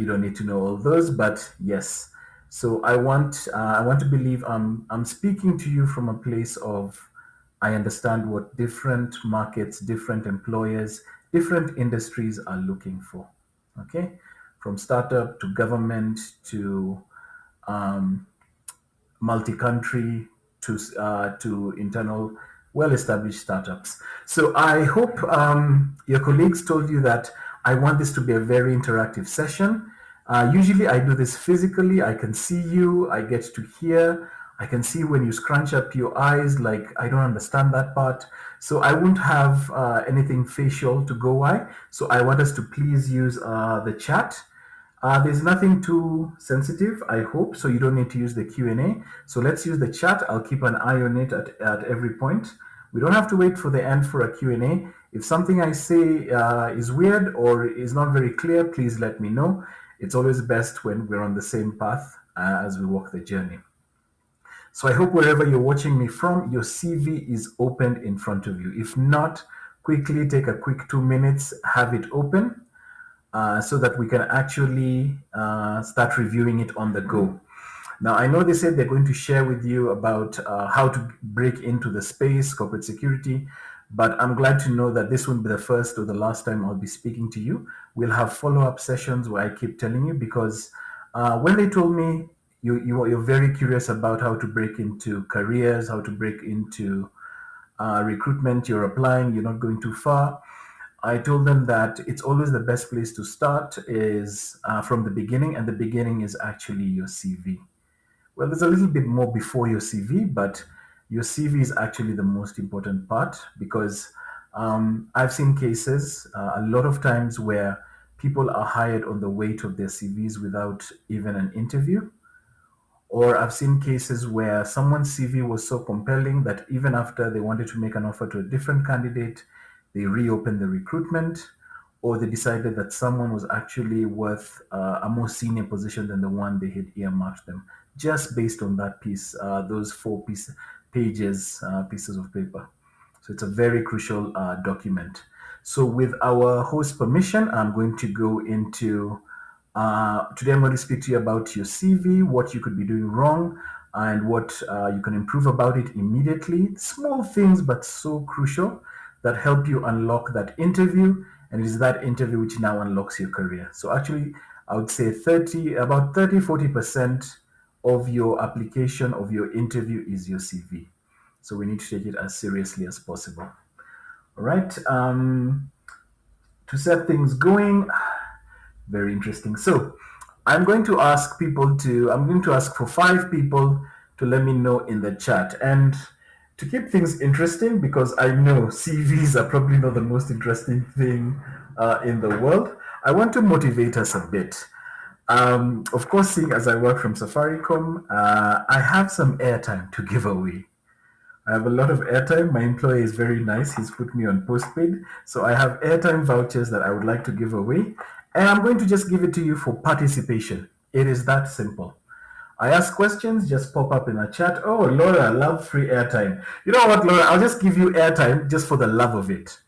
you don't need to know all those, but yes. So I want to believe I'm speaking to you from a place of I understand what different markets, different employers, different industries are looking for. Okay, from startup to government to um, multi-country to internal well-established startups. So I hope your colleagues told you that I want this to be a very interactive session. Usually I do this physically. I can see you. I get to hear. I can see when you scrunch up your eyes, like I don't understand that part. So I won't have anything facial to go by. So I want us to please use the chat. There's nothing too sensitive, I hope, so you don't need to use the Q&A. So let's use the chat. I'll keep an eye on it at every point. We don't have to wait for the end for a Q&A. If something I say is weird or is not very clear, please let me know. It's always best when we're on the same path as we walk the journey. So I hope wherever you're watching me from, your CV is opened in front of you. If not, quickly take a quick 2 minutes, have it open so that we can actually start reviewing it on the go. Now, I know they said they're going to share with you about how to break into the space, corporate security, but I'm glad to know that this won't be the first or the last time I'll be speaking to you. We'll have follow-up sessions where I keep telling you because when they told me you're very curious about how to break into careers, how to break into recruitment, you're applying, you're not going too far. I told them that it's always the best place to start is from the beginning, and the beginning is actually your CV. Well, there's a little bit more before your CV, but your CV is actually the most important part because I've seen cases a lot of times where people are hired on the weight of their CVs without even an interview. Or I've seen cases where someone's CV was so compelling that even after they wanted to make an offer to a different candidate, they reopened the recruitment, or they decided that someone was actually worth a more senior position than the one they had earmarked them, just based on that piece, those pieces of paper. So it's a very crucial document. So with our host permission, I'm going to go into today I'm going to speak to you about your CV, what you could be doing wrong, and what you can improve about it immediately. Small things, but so crucial that help you unlock that interview. And it is that interview which now unlocks your career. So actually, I would say about 40% of your application, of your interview is your CV. So we need to take it as seriously as possible. All right. To set things going, very interesting. So I'm going to ask for 5 people to let me know in the chat. And to keep things interesting, because I know CVs are probably not the most interesting thing in the world, I want to motivate us a bit. Of course, seeing as I work from Safaricom, I have some airtime to give away. I have a lot of airtime. My employer is very nice. He's put me on postpaid. So I have airtime vouchers that I would like to give away. And I'm going to just give it to you for participation. It is that simple. I ask questions, just pop up in a chat. Oh, Laura, love free airtime. You know what, Laura? I'll just give you airtime just for the love of it.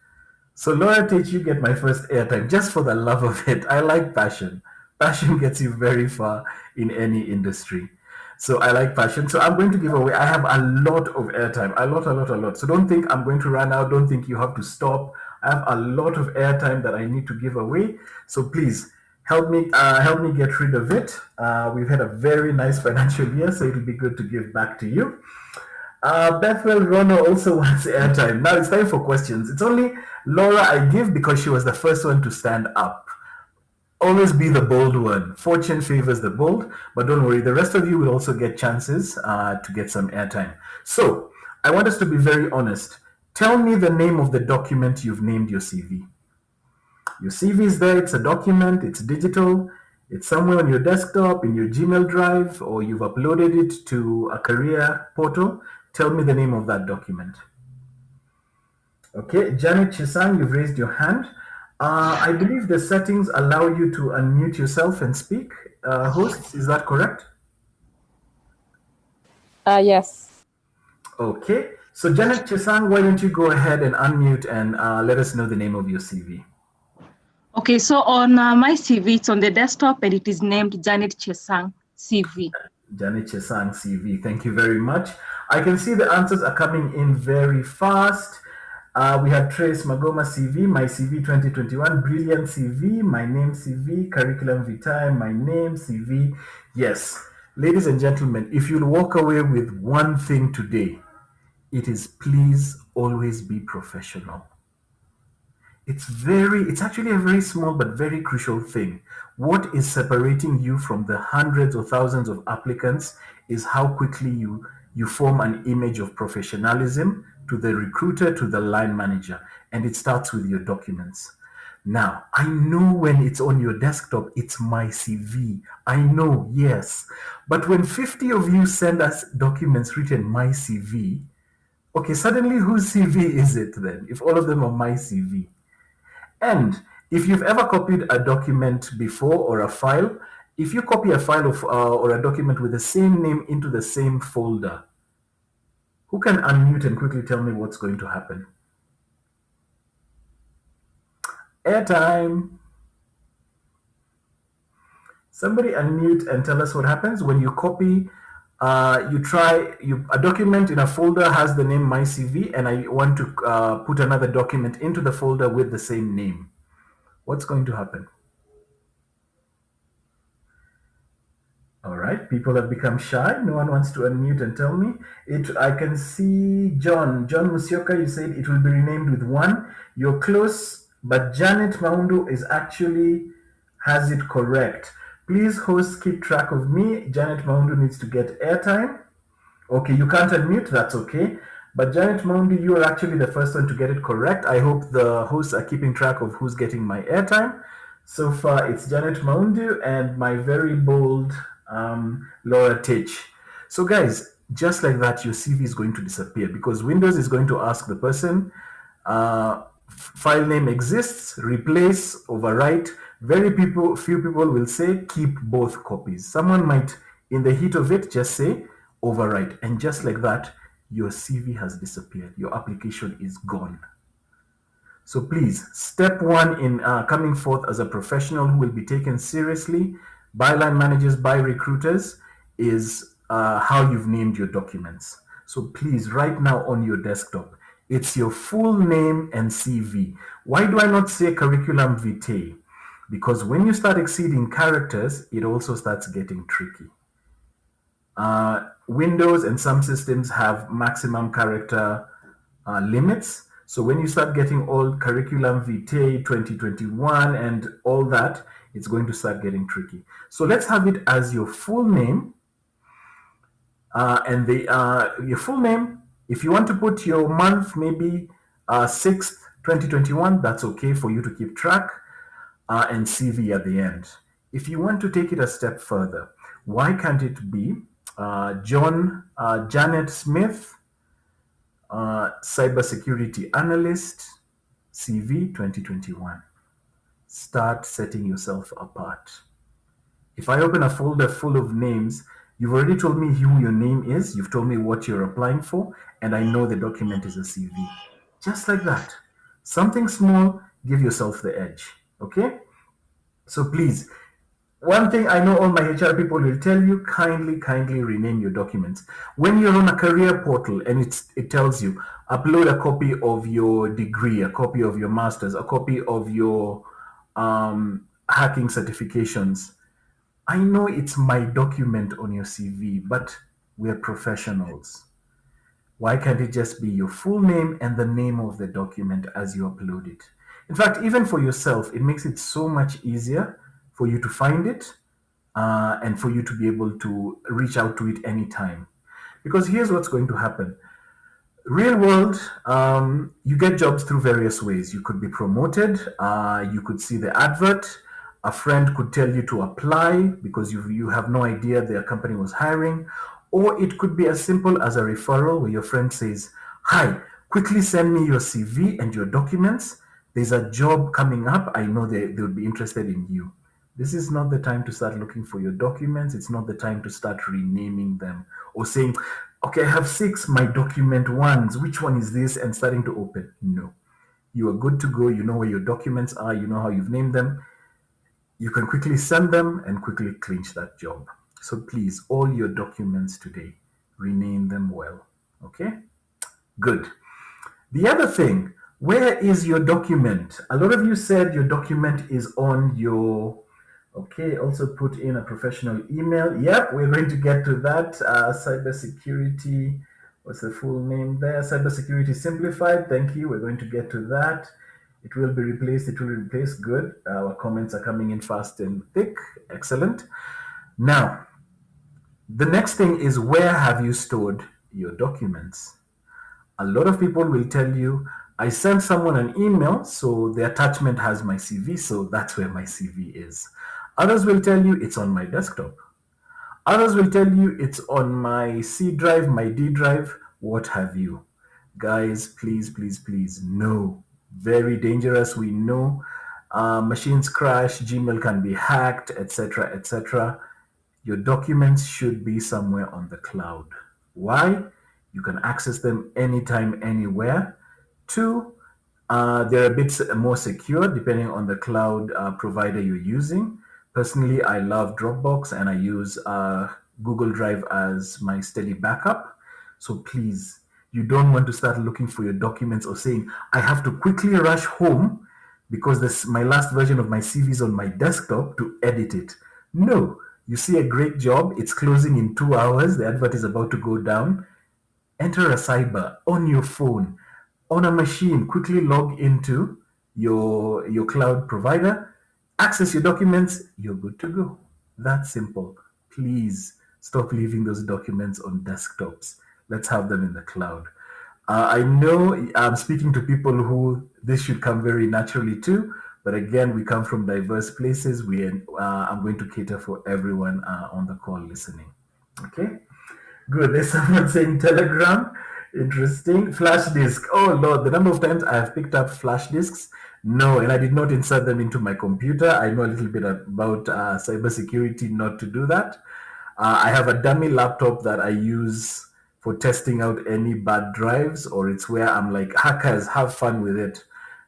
So, Laura Tate, you get my first airtime just for the love of it. I like passion. Passion gets you very far in any industry. So I like passion. So I'm going to give away. I have a lot of airtime, a lot. So don't think I'm going to run out. Don't think you have to stop. I have a lot of airtime that I need to give away. So please help me get rid of it. We've had a very nice financial year, so it'll be good to give back to you. Bethwell Rono also wants airtime. Now it's time for questions. It's only Laura I give because she was the first one to stand up. Always be the bold one. Fortune favors the bold, but don't worry, the rest of you will also get chances to get some airtime. So, I want us to be very honest. Tell me the name of the document you've named your CV. Your CV is there, it's a document, it's digital, it's somewhere on your desktop, in your Gmail drive, or you've uploaded it to a career portal. Tell me the name of that document. Okay, Janet Chisang, you've raised your hand. I believe the settings allow you to unmute yourself and speak. Hosts, is that correct? Yes. Okay, so Janet Chisang, why don't you go ahead and unmute and let us know the name of your CV? Okay, so on my CV, it's on the desktop and it is named Janet Chesang CV. Janet Chesang CV. Thank you very much. I can see the answers are coming in very fast. We have Trace Magoma CV, my CV 2021, brilliant CV, my name CV, curriculum vitae, my name CV. Yes, ladies and gentlemen, if you'll walk away with one thing today, it is please always be professional. It's actually a very small but very crucial thing. What is separating you from the hundreds or thousands of applicants is how quickly you form an image of professionalism to the recruiter, to the line manager, and it starts with your documents. Now, I know when it's on your desktop, it's my CV. I know, yes. But when 50 of you send us documents written my CV, okay, suddenly whose CV is it then? If all of them are my CV. And if you've ever copied a document before or a file, if you copy a file or a document with the same name into the same folder, who can unmute and quickly tell me what's going to happen? Airtime. Somebody unmute and tell us what happens when you copy. A document in a folder has the name my CV, and I want to put another document into the folder with the same name. What's going to happen? All right, people have become shy. No one wants to unmute and tell me. I can see John Musioka. You said it will be renamed with one. You're close, but Janet Maundu is actually has it correct. Please, host, keep track of me. Janet Maundu needs to get airtime. Okay, you can't unmute. That's okay. But Janet Maundu, you are actually the first one to get it correct. I hope the hosts are keeping track of who's getting my airtime. So far, it's Janet Maundu and my very bold Laura Titch. So, guys, just like that, your CV is going to disappear because Windows is going to ask the person, file name exists, replace, overwrite. Few people will say keep both copies. Someone might, in the heat of it, just say overwrite, and just like that, your CV has disappeared. Your application is gone. So please, step one in coming forth as a professional who will be taken seriously by line managers, by recruiters, is how you've named your documents. So please, right now on your desktop, it's your full name and CV. Why do I not say curriculum vitae? Because when you start exceeding characters, it also starts getting tricky. Windows and some systems have maximum character limits. So when you start getting all curriculum vitae 2021 and all that, it's going to start getting tricky. So let's have it as your full name and your full name. If you want to put your month, maybe 6th, 2021, that's okay for you to keep track, and CV at the end. If you want to take it a step further, why can't it be Janet Smith, Cybersecurity Analyst, CV 2021. Start setting yourself apart. If I open a folder full of names, you've already told me who your name is, you've told me what you're applying for, and I know the document is a CV. Just like that. Something small, give yourself the edge. Okay? So please, one thing I know all my HR people will tell you, kindly rename your documents. When you're on a career portal and it tells you, upload a copy of your degree, a copy of your master's, a copy of your hacking certifications. I know it's my document on your CV, but we're professionals. Why can't it just be your full name and the name of the document as you upload it? In fact, even for yourself, it makes it so much easier for you to find it and for you to be able to reach out to it anytime. Because here's what's going to happen. Real world, you get jobs through various ways. You could be promoted, you could see the advert, a friend could tell you to apply because you have no idea their company was hiring, or it could be as simple as a referral where your friend says, "Hi, quickly send me your CV and your documents. There's a job coming up. I know they would be interested in you." This is not the time to start looking for your documents. It's not the time to start renaming them or saying, okay, I have 6 my document ones. Which one is this? And starting to open. No. You are good to go. You know where your documents are. You know how you've named them. You can quickly send them and quickly clinch that job. So please, all your documents today, rename them well. Okay? Good. The other thing, where is your document? A lot of you said your document is on your. Okay, also put in a professional email. Yep, we're going to get to that. Cybersecurity, what's the full name there? Cybersecurity Simplified. Thank you. We're going to get to that. It will be replaced. It will be replaced. Good. Our comments are coming in fast and thick. Excellent. Now, the next thing is, where have you stored your documents? A lot of people will tell you, I sent someone an email, so the attachment has my CV, so that's where my CV is. Others will tell you it's on my desktop. Others will tell you it's on my C drive, my D drive, what have you. Guys, please, please, please, no. Very dangerous, we know. Machines crash, Gmail can be hacked, etc., etc. Your documents should be somewhere on the cloud. Why? You can access them anytime, anywhere. Two, they're a bit more secure depending on the cloud provider you're using. Personally, I love Dropbox and I use Google Drive as my steady backup. So please, you don't want to start looking for your documents or saying, I have to quickly rush home because this my last version of my CV is on my desktop to edit it. No, you see a great job, it's closing in 2 hours, the advert is about to go down. Enter a cyber on your phone, on a machine, quickly log into your cloud provider, access your documents, you're good to go. That's simple. Please stop leaving those documents on desktops. Let's have them in the cloud. I know I'm speaking to people who this should come very naturally to, but again, we come from diverse places. I'm going to cater for everyone on the call listening. Okay? Good. There's someone saying Telegram. Interesting. Flash disk. Oh Lord, the number of times I have picked up flash disks. No, and I did not insert them into my computer. I know a little bit about cybersecurity not to do that. I have a dummy laptop that I use for testing out any bad drives, or it's where I'm like, hackers, have fun with it.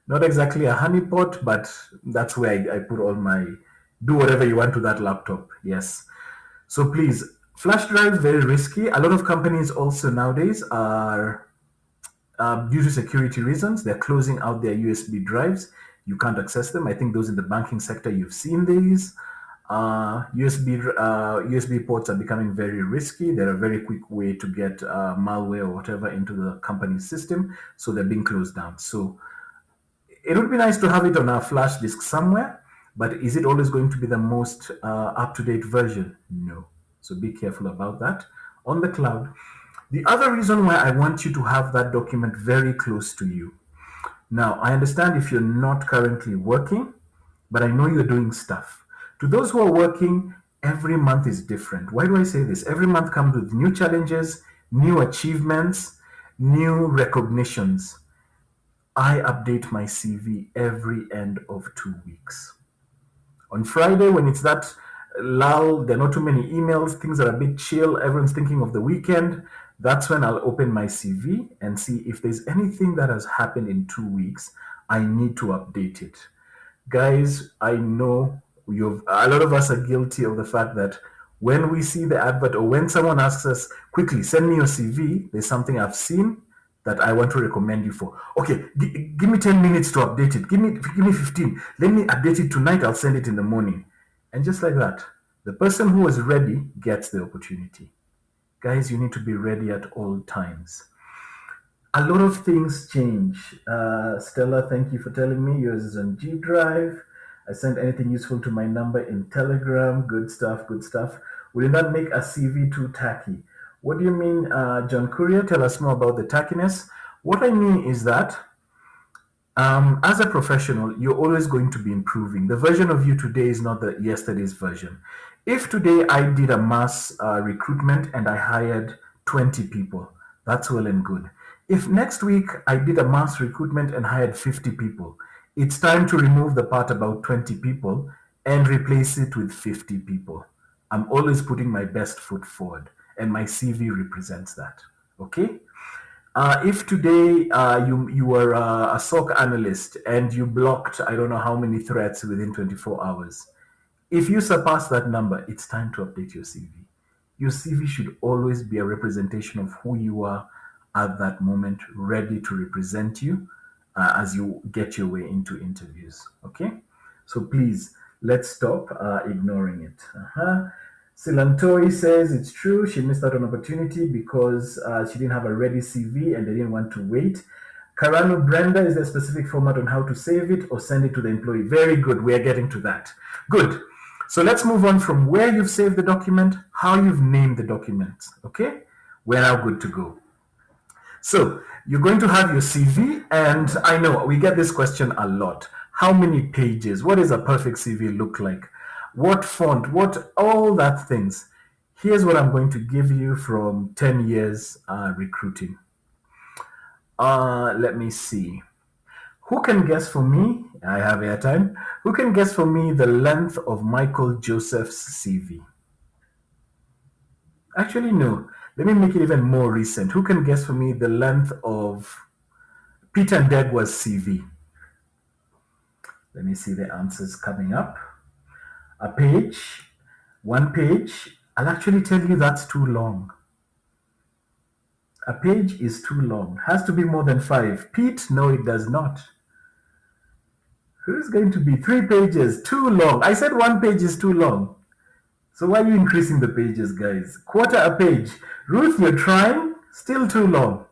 Not exactly a honeypot, but that's where I put all my, do whatever you want to that laptop. Yes. So please, flash drive, very risky. A lot of companies also nowadays are, due to security reasons, they're closing out their USB drives. You can't access them. I think those in the banking sector, you've seen these. USB ports are becoming very risky. They're a very quick way to get malware or whatever into the company's system. So they're being closed down. So it would be nice to have it on a flash disk somewhere, but is it always going to be the most up-to-date version? No. So be careful about that. On the cloud. The other reason why I want you to have that document very close to you. Now, I understand if you're not currently working, but I know you're doing stuff. To those who are working, every month is different. Why do I say this? Every month comes with new challenges, new achievements, new recognitions. I update my CV every end of 2 weeks. On Friday, when it's that lull, there are not too many emails, things are a bit chill, everyone's thinking of the weekend, that's when I'll open my CV and see if there's anything that has happened in 2 weeks. I need to update it. Guys, I know a lot of us are guilty of the fact that when we see the advert or when someone asks us, quickly send me your CV, there's something I've seen that I want to recommend you for. Okay, give me 10 minutes to update it. Give me 15. Let me update it tonight. I'll send it in the morning. And just like that, the person who is ready gets the opportunity. Guys, you need to be ready at all times. A lot of things change. Stella, thank you for telling me yours is on G Drive. I sent anything useful to my number in Telegram. Good stuff, good stuff. Will that make a CV too tacky? What do you mean, John Courier? Tell us more about the tackiness. What I mean is that as a professional, you're always going to be improving. The version of you today is not the yesterday's version. If today I did a mass recruitment and I hired 20 people, that's well and good. If next week I did a mass recruitment and hired 50 people, it's time to remove the part about 20 people and replace it with 50 people. I'm always putting my best foot forward, and my CV represents that. Okay? If today you were a SOC analyst and you blocked I don't know how many threats within 24 hours, if you surpass that number, it's time to update your CV. Your CV should always be a representation of who you are at that moment, ready to represent you as you get your way into interviews. Okay? So please, let's stop ignoring it. Silantori says it's true. She missed out on opportunity because she didn't have a ready CV and they didn't want to wait. Karano Brenda, is there a specific format on how to save it or send it to the employee? Very good. We are getting to that. Good. So let's move on from where you've saved the document, how you've named the document. Okay? We're now good to go. So you're going to have your CV, and I know we get this question a lot. How many pages? What does a perfect CV look like? What font? What all that things? Here's what I'm going to give you from 10 years recruiting. Let me see. Who can guess for me? I have airtime. Who can guess for me the length of Michael Joseph's CV? Actually, no. Let me make it even more recent. Who can guess for me the length of Peter Ndegwa's CV? Let me see the answers coming up. A page, one page. I'll actually tell you that's too long. A page is too long. Has to be more than 5. Pete, no, it does not. Who's going to be 3 pages? Too long. I said 1 page is too long. So why are you increasing the pages, guys? Quarter a page. Ruth, you're trying? Still too long.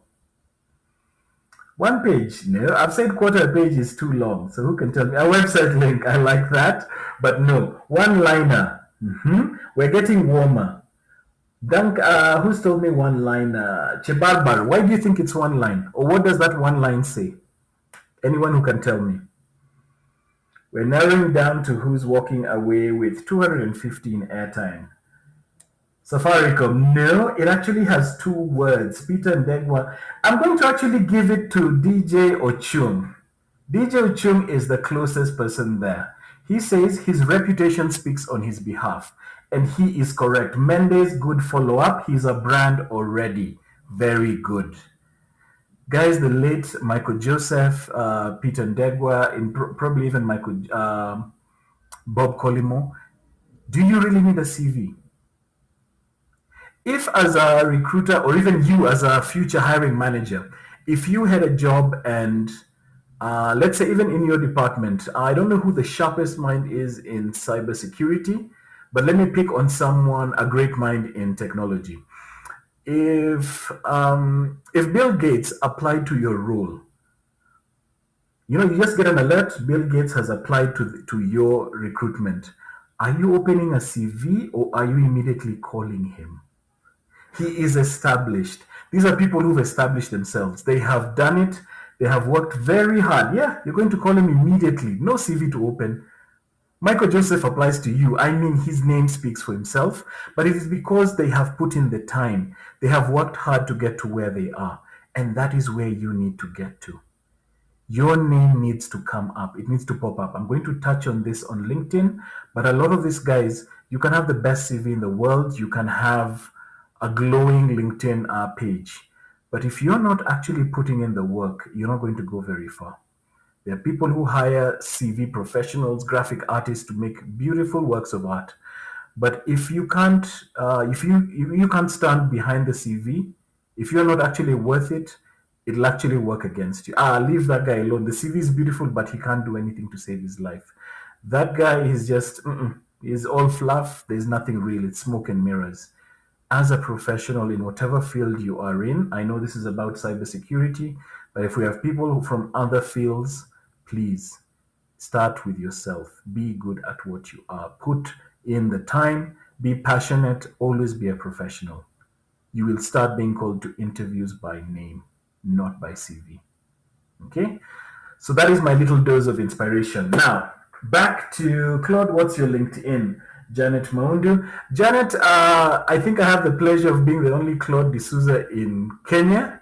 1 page. No, I've said quarter a page is too long. So who can tell me? A website link. I like that. But no. One liner. We're getting warmer. Dank, who's told me one liner? Chebarbar. Why do you think it's one line? Or what does that one line say? Anyone who can tell me? We're narrowing down to who's walking away with 215 airtime. Safaricom, no, it actually has 2 words. Peter Ndegwa. I'm going to actually give it to DJ Ochung. DJ Ochung is the closest person there. He says his reputation speaks on his behalf. And he is correct. Mendes, good follow up. He's a brand already. Very good. Guys, the late Michael Joseph, Peter Ndegwa, and probably even Bob Colimo. Do you really need a CV? If as a recruiter or even you as a future hiring manager, if you had a job and let's say even in your department, I don't know who the sharpest mind is in cybersecurity, but let me pick on someone, a great mind in technology. If Bill Gates applied to your role, you just get an alert, Bill Gates has applied to your recruitment. Are you opening a CV or are you immediately calling him? He is established. These are people who've established themselves. They have done it. They have worked very hard. Yeah, you're going to call him immediately. No CV to open. Michael Joseph applies to you. I mean, his name speaks for himself, but it is because they have put in the time. They have worked hard to get to where they are. And that is where you need to get to. Your name needs to come up. It needs to pop up. I'm going to touch on this on LinkedIn, but a lot of these guys, you can have the best CV in the world. You can have a glowing LinkedIn page. But if you're not actually putting in the work, you're not going to go very far. There are people who hire CV professionals, graphic artists to make beautiful works of art. But if you can't, if you can't stand behind the CV, if you're not actually worth it, it'll actually work against you. Leave that guy alone. The CV is beautiful, but he can't do anything to save his life. That guy is just, he's all fluff. There's nothing real. It's smoke and mirrors. As a professional in whatever field you are in, I know this is about cybersecurity, but if we have people from other fields, please start with yourself. Be good at what you are. Put in the time, be passionate, always be a professional. You will start being called to interviews by name, not by CV. Okay? So that is my little dose of inspiration. Now, back to Claude. What's your LinkedIn? Janet Maundu. Janet, I think I have the pleasure of being the only Claude D'Souza in Kenya.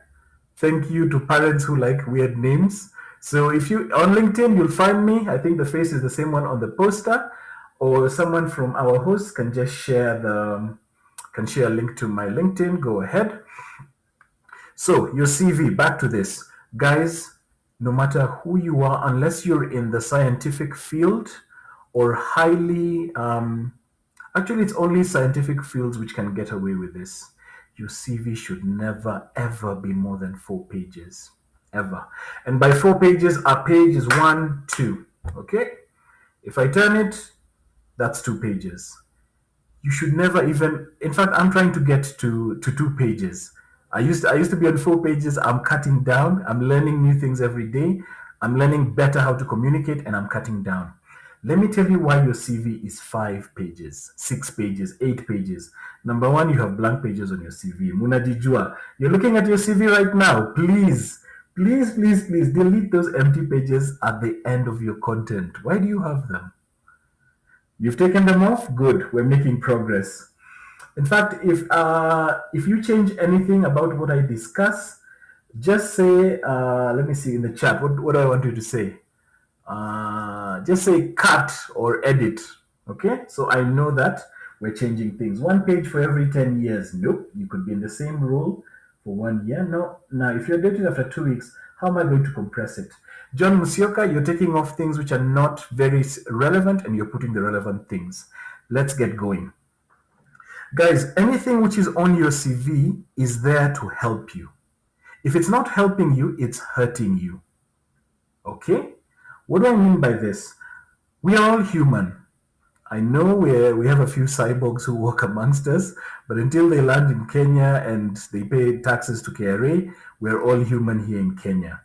Thank you to parents who like weird names. So if you on LinkedIn, you'll find me. I think the face is the same one on the poster, or someone from our host can just share a link to my LinkedIn. Go ahead. So, your CV, back to this. Guys, no matter who you are, unless you're in the scientific field or highly, actually, it's only scientific fields which can get away with this. Your CV should never, ever be more than 4 pages. Ever. And by 4 pages, a page is one, two. Okay? If I turn it, that's 2 pages. You should never even, in fact, I'm trying to get to 2 pages. I used to be on 4 pages. I'm cutting down. I'm learning new things every day. I'm learning better how to communicate, and I'm cutting down. Let me tell you why your CV is 5 pages, 6 pages, 8 pages. Number one, you have blank pages on your CV. Munadijua, you're looking at your CV right now. Please, please, please, please delete those empty pages at the end of your content. Why do you have them? You've taken them off? Good. We're making progress. In fact, if you change anything about what I discuss, just say, let me see in the chat. What do I want you to say? Just say cut or edit. Okay, so I know that we're changing things. 1 page for every 10 years. Nope, you could be in the same role for 1 year. No, now if you're dating after 2 weeks, how am I going to compress it? John Musioka, you're taking off things which are not very relevant and you're putting the relevant things. Let's get going. Guys, anything which is on your CV is there to help you. If it's not helping you, it's hurting you. Okay? What do I mean by this? We are all human. I know we have a few cyborgs who work amongst us, but until they land in Kenya and they pay taxes to KRA, we're all human here in Kenya.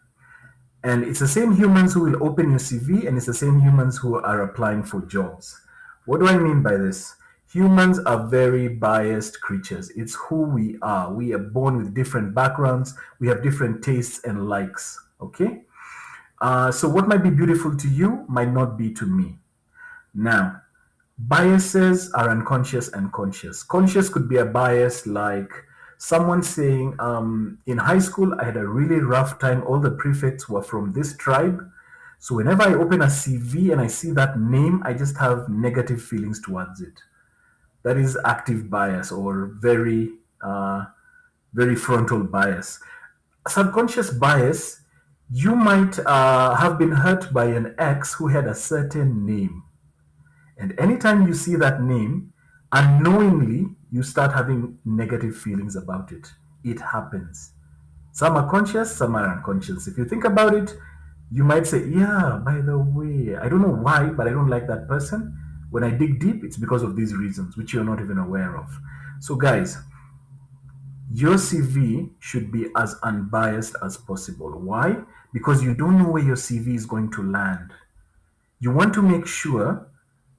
And it's the same humans who will open your CV, and it's the same humans who are applying for jobs. What do I mean by this? Humans are very biased creatures. It's who we are. We are born with different backgrounds. We have different tastes and likes. Okay? So what might be beautiful to you might not be to me. Now, biases are unconscious and conscious. Conscious could be a bias like someone saying, in high school, I had a really rough time. All the prefects were from this tribe. So whenever I open a CV and I see that name, I just have negative feelings towards it. That is active bias or very frontal bias. Subconscious bias, you might have been hurt by an ex who had a certain name. And anytime you see that name, unknowingly, you start having negative feelings about it. It happens. Some are conscious, some are unconscious. If you think about it, you might say, yeah, by the way, I don't know why, but I don't like that person. When I dig deep, it's because of these reasons, which you're not even aware of. So, guys, your CV should be as unbiased as possible. Why? Because you don't know where your CV is going to land. You want to make sure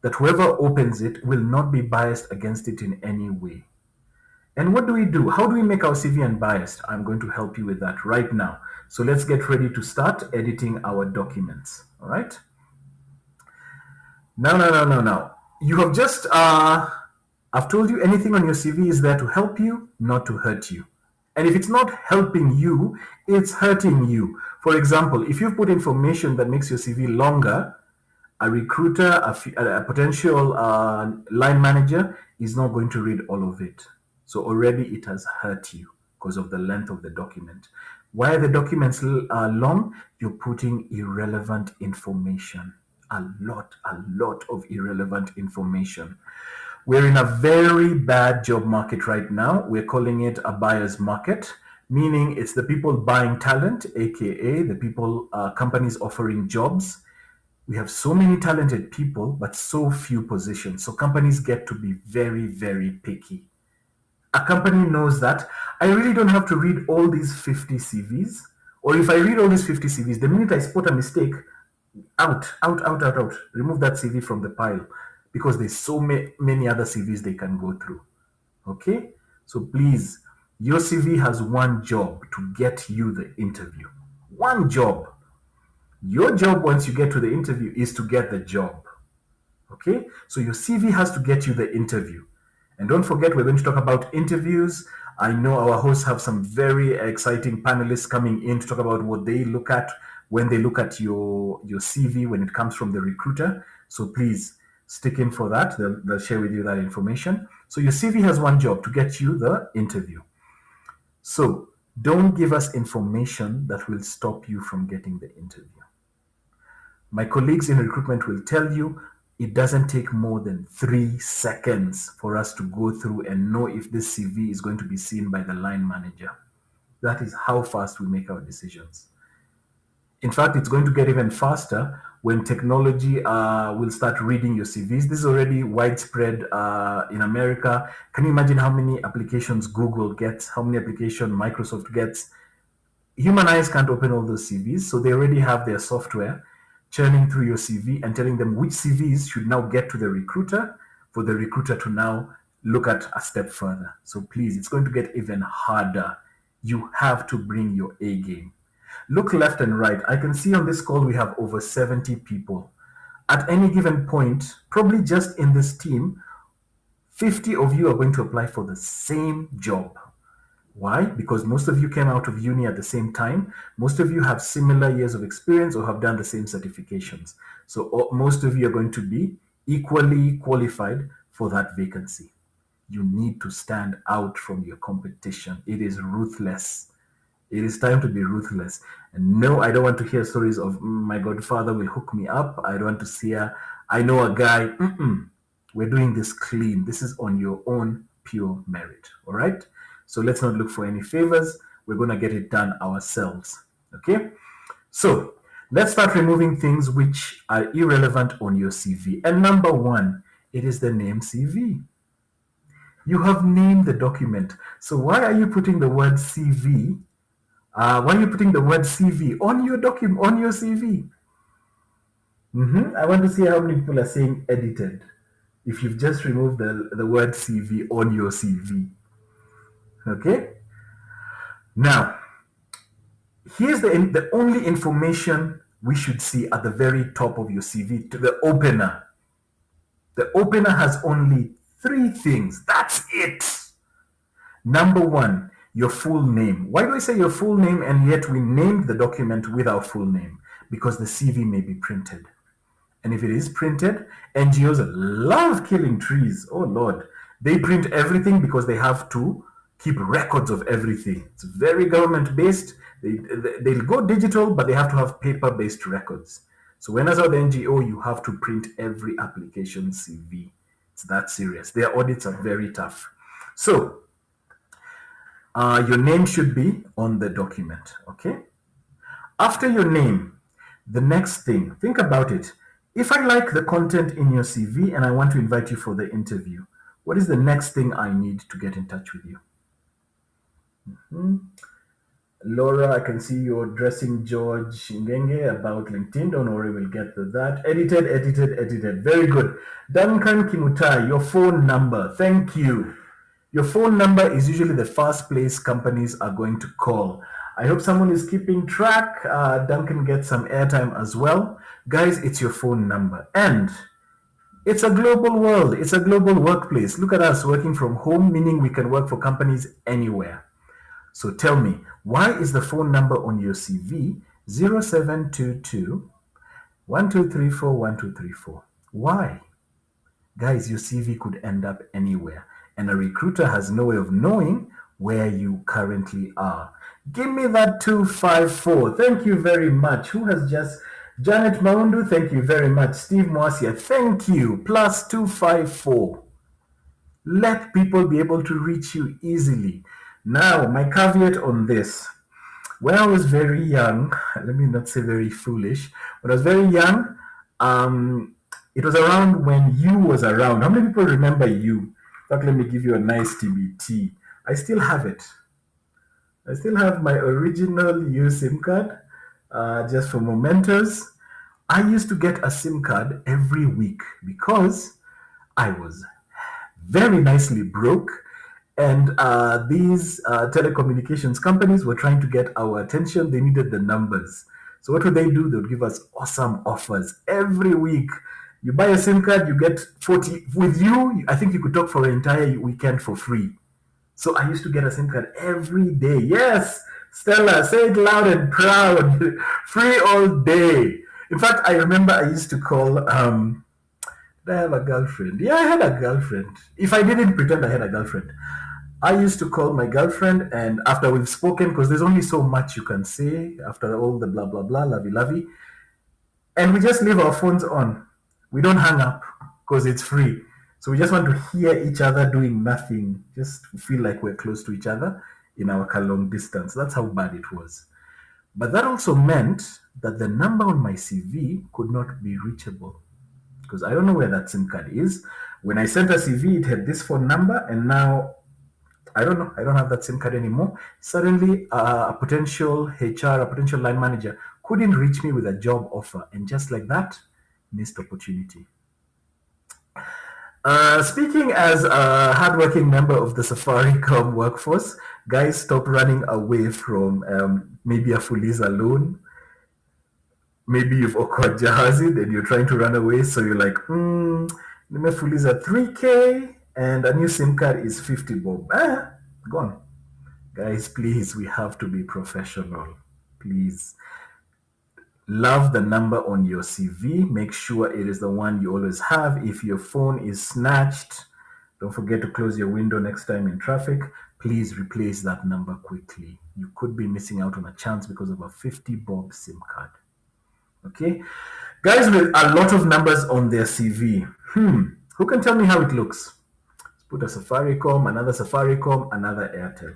that whoever opens it will not be biased against it in any way. And what do we do? How do we make our CV unbiased? I'm going to help you with that right now. So let's get ready to start editing our documents. All right? Now. You have just, I've told you anything on your CV is there to help you, not to hurt you. And if it's not helping you, it's hurting you. For example, if you've put information that makes your CV longer, a recruiter, a potential line manager is not going to read all of it. So already it has hurt you because of the length of the document. Why are the documents long? You're putting irrelevant information. A lot of irrelevant information. We're in a very bad job market right now. We're calling it a buyer's market, meaning it's the people buying talent, aka the people, companies offering jobs. We have so many talented people, but so few positions. So companies get to be very, very picky. A company knows that I really don't have to read all these 50 CVs. Or if I read all these 50 CVs, the minute I spot a mistake, out. Remove that CV from the pile because there's so many other CVs they can go through. Okay? So please, your CV has one job to get you the interview. One job. Your job once you get to the interview is to get the job. Okay? So your CV has to get you the interview. And don't forget, we're going to talk about interviews. I know our hosts have some very exciting panelists coming in to talk about what they look at when they look at your CV when it comes from the recruiter. So please stick in for that. They'll share with you that information. So your CV has one job to get you the interview. So Don't give us information that will stop you from getting the interview. My colleagues in recruitment will tell you it doesn't take more than 3 seconds for us to go through and know if this CV is going to be seen by the line manager. That is how fast we make our decisions. In fact, it's going to get even faster when technology will start reading your CVs. This is already widespread in America. Can you imagine how many applications Google gets, how many applications Microsoft gets? Human eyes can't open all those CVs, so they already have their software churning through your CV and telling them which CVs should now get to the recruiter for the recruiter to now look at a step further. So please, it's going to get even harder. You have to bring your A game. Look left and right. I can see on this call we have over 70 people. At any given point, probably just in this team, 50 of you are going to apply for the same job. Why? Because most of you came out of uni at the same time. Most of you have similar years of experience or have done the same certifications. So most of you are going to be equally qualified for that vacancy. You need to stand out from your competition. It is ruthless. It is time to be ruthless. And no, I don't want to hear stories of my godfather will hook me up. I don't want to see I know a guy. We're doing this clean. This is on your own pure merit. All right. So let's not look for any favors. We're going to get it done ourselves. Okay. So let's start removing things which are irrelevant on your CV. And number one, it is the name CV. You have named the document. So why are you putting the word CV? Why are you putting the word CV on your document, on your CV? I want to see how many people are saying edited if you've just removed the word CV on your CV. Okay? Now, here's the only information we should see at the very top of your CV, to the opener. The opener has only 3 things. That's it. Number one, your full name. Why do I say your full name and yet we named the document with our full name? Because the CV may be printed. And if it is printed, NGOs love killing trees. Oh Lord. They print everything because they have to keep records of everything. It's very government based. They'll go digital, but they have to have paper based records. So when as an NGO, you have to print every application CV. It's that serious. Their audits are very tough. So your name should be on the document, okay? After your name, the next thing, think about it. If I like the content in your CV and I want to invite you for the interview, what is the next thing I need to get in touch with you? Laura, I can see you're addressing George Ngenge about LinkedIn. Don't worry, we'll get to that. Edited. Very good. Duncan Kimutai, your phone number. Thank you. Your phone number is usually the first place companies are going to call. I hope someone is keeping track. Duncan gets some airtime as well. Guys, it's your phone number. And it's a global world. It's a global workplace. Look at us working from home, meaning we can work for companies anywhere. So tell me, why is the phone number on your CV 0722 1234 1234? Why? Guys, your CV could end up anywhere, and a recruiter has no way of knowing where you currently are. Give me that 254. Thank you very much. Who has just... Janet Maundu, thank you very much. Steve Mwasia, thank you. Plus 254. Let people be able to reach you easily. Now, my caveat on this. When I was very young, let me not say very foolish, when I was very young, it was around when you was around. How many people remember you? In fact, let me give you a nice TBT. I still have it. I still have my original U SIM card, just for mementos. I used to get a SIM card every week because I was very nicely broke, and these telecommunications companies were trying to get our attention. They needed the numbers. So what would they do? They would give us awesome offers every week. You buy a SIM card, you get 40. With you, I think you could talk for an entire weekend for free. So I used to get a SIM card every day. Yes, Stella, say it loud and proud. Free all day. In fact, I remember I used to call... did I have a girlfriend? Yeah, I had a girlfriend. If I didn't pretend I had a girlfriend, I used to call my girlfriend, and after we've spoken, because there's only so much you can say after all the blah blah blah, lovey lovey, and we just leave our phones on. We don't hang up because it's free. So we just want to hear each other doing nothing, just feel like we're close to each other in our long distance. That's how bad it was. But that also meant that the number on my CV could not be reachable because I don't know where that SIM card is. When I sent a CV, it had this phone number, and now I don't know. I don't have that SIM card anymore. Suddenly, a potential HR, a potential line manager couldn't reach me with a job offer. And just like that, missed opportunity. Speaking as a hardworking member of the Safaricom workforce, guys, stop running away from maybe a Fuliza loan. Maybe you've awkward jahazi, then you're trying to run away. So you're like, Fuliza 3K and a new SIM card is 50 bob. Gone. Guys, please, we have to be professional. Please. Love the number on your CV. Make sure it is the one you always have. If your phone is snatched, don't forget to close your window next time in traffic. Please replace that number quickly. You could be missing out on a chance because of a 50 bob SIM card. Okay? Guys with a lot of numbers on their CV. Who can tell me how it looks? Let's put a Safaricom, another Safaricom, another Airtel.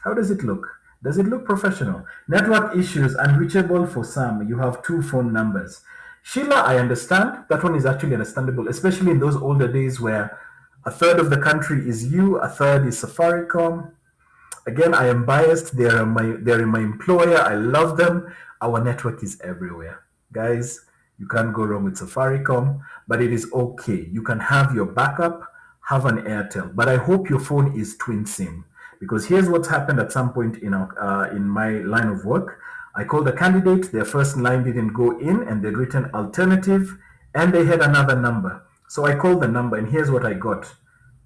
How does it look? Does it look professional? Network issues, unreachable for some. You have two phone numbers. Sheila, I understand. That one is actually understandable, especially in those older days where a third of the country is you, a third is Safaricom. Again, I am biased. They're my employer. I love them. Our network is everywhere. Guys, you can't go wrong with Safaricom, but it is okay. You can have your backup, have an Airtel, but I hope your phone is twin SIM. Because here's what's happened at some point in my line of work. I called a candidate, their first line didn't go in, and they'd written alternative, and they had another number. So I called the number, and here's what I got.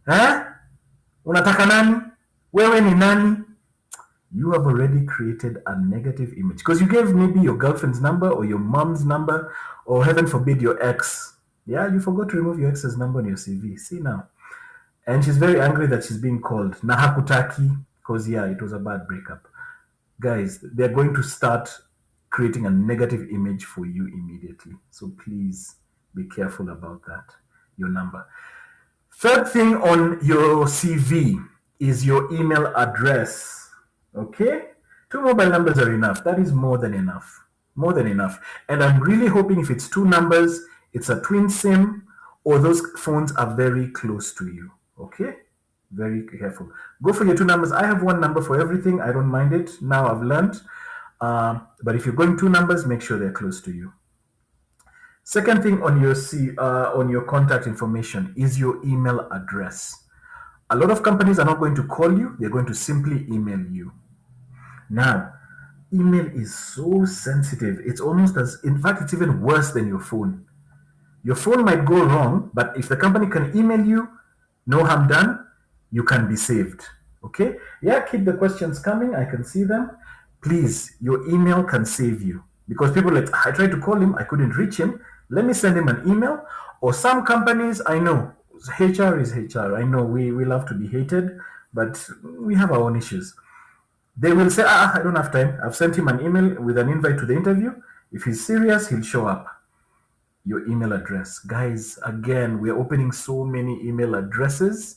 Eh? Unataka nani? Wewe ni nani? You have already created a negative image because you gave maybe your girlfriend's number or your mom's number or heaven forbid your ex. Yeah, you forgot to remove your ex's number on your CV. See now. And she's very angry that she's being called Nahakutaki because, yeah, it was a bad breakup. Guys, they're going to start creating a negative image for you immediately. So please be careful about that, your number. Third thing on your CV is your email address. Okay? Two mobile numbers are enough. That is more than enough. More than enough. And I'm really hoping if it's two numbers, it's a twin SIM, or those phones are very close to you. Okay? Very careful. Go for your two numbers. I have one number for everything. I don't mind it. Now I've learned. But if you're going two numbers, make sure they're close to you. Second thing on your contact information is your email address. A lot of companies are not going to call you. They're going to simply email you. Now, email is so sensitive. It's almost in fact, it's even worse than your phone. Your phone might go wrong, but if the company can email you, no harm done, you can be saved. Okay? Yeah, keep the questions coming. I can see them. Please, your email can save you. Because people like, I tried to call him, I couldn't reach him. Let me send him an email. Or some companies, I know, HR is HR. I know we love to be hated, but we have our own issues. They will say, I don't have time. I've sent him an email with an invite to the interview. If he's serious, he'll show up. Your email address. Guys, again, we're opening so many email addresses.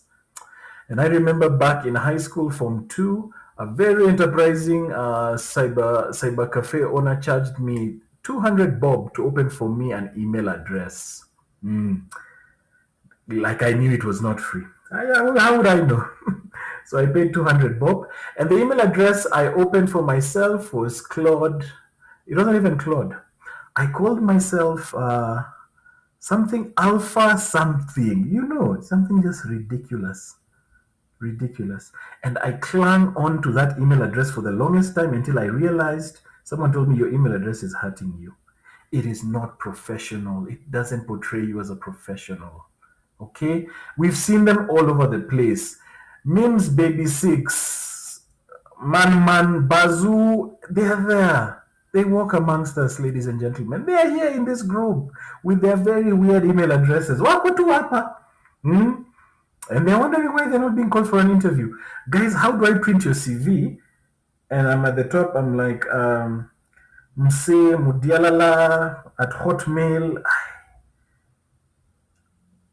And I remember back in high school, Form 2, a very enterprising cyber cafe owner charged me 200 bob to open for me an email address. Like I knew it was not free. How would I know? So I paid 200 bob. And the email address I opened for myself was Claude. It wasn't even Claude. I called myself something alpha something. Something just ridiculous. Ridiculous. And I clung on to that email address for the longest time until I realized someone told me your email address is hurting you. It is not professional. It doesn't portray you as a professional. Okay? We've seen them all over the place. Mims Baby Six, Man Bazoo, they're there. They walk amongst us, ladies and gentlemen. They are here in this group with their very weird email addresses. Wako tu hapa. And they're wondering why they're not being called for an interview. Guys, how do I print your CV? And I'm at the top, I'm like, Mse Mudialala at Hotmail.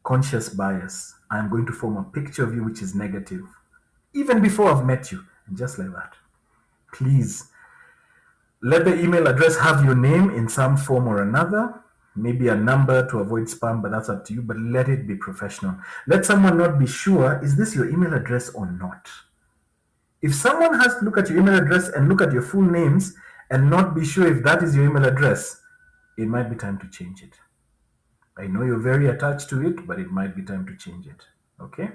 Conscious bias. I'm going to form a picture of you which is negative, even before I've met you. And just like that. Please let the email address have your name in some form or another. Maybe a number to avoid spam, but that's up to you. But let it be professional. Let someone not be sure, is this your email address or not? If someone has to look at your email address and look at your full names and not be sure if that is your email address, it might be time to change it. I know you're very attached to it, but it might be time to change it. Okay?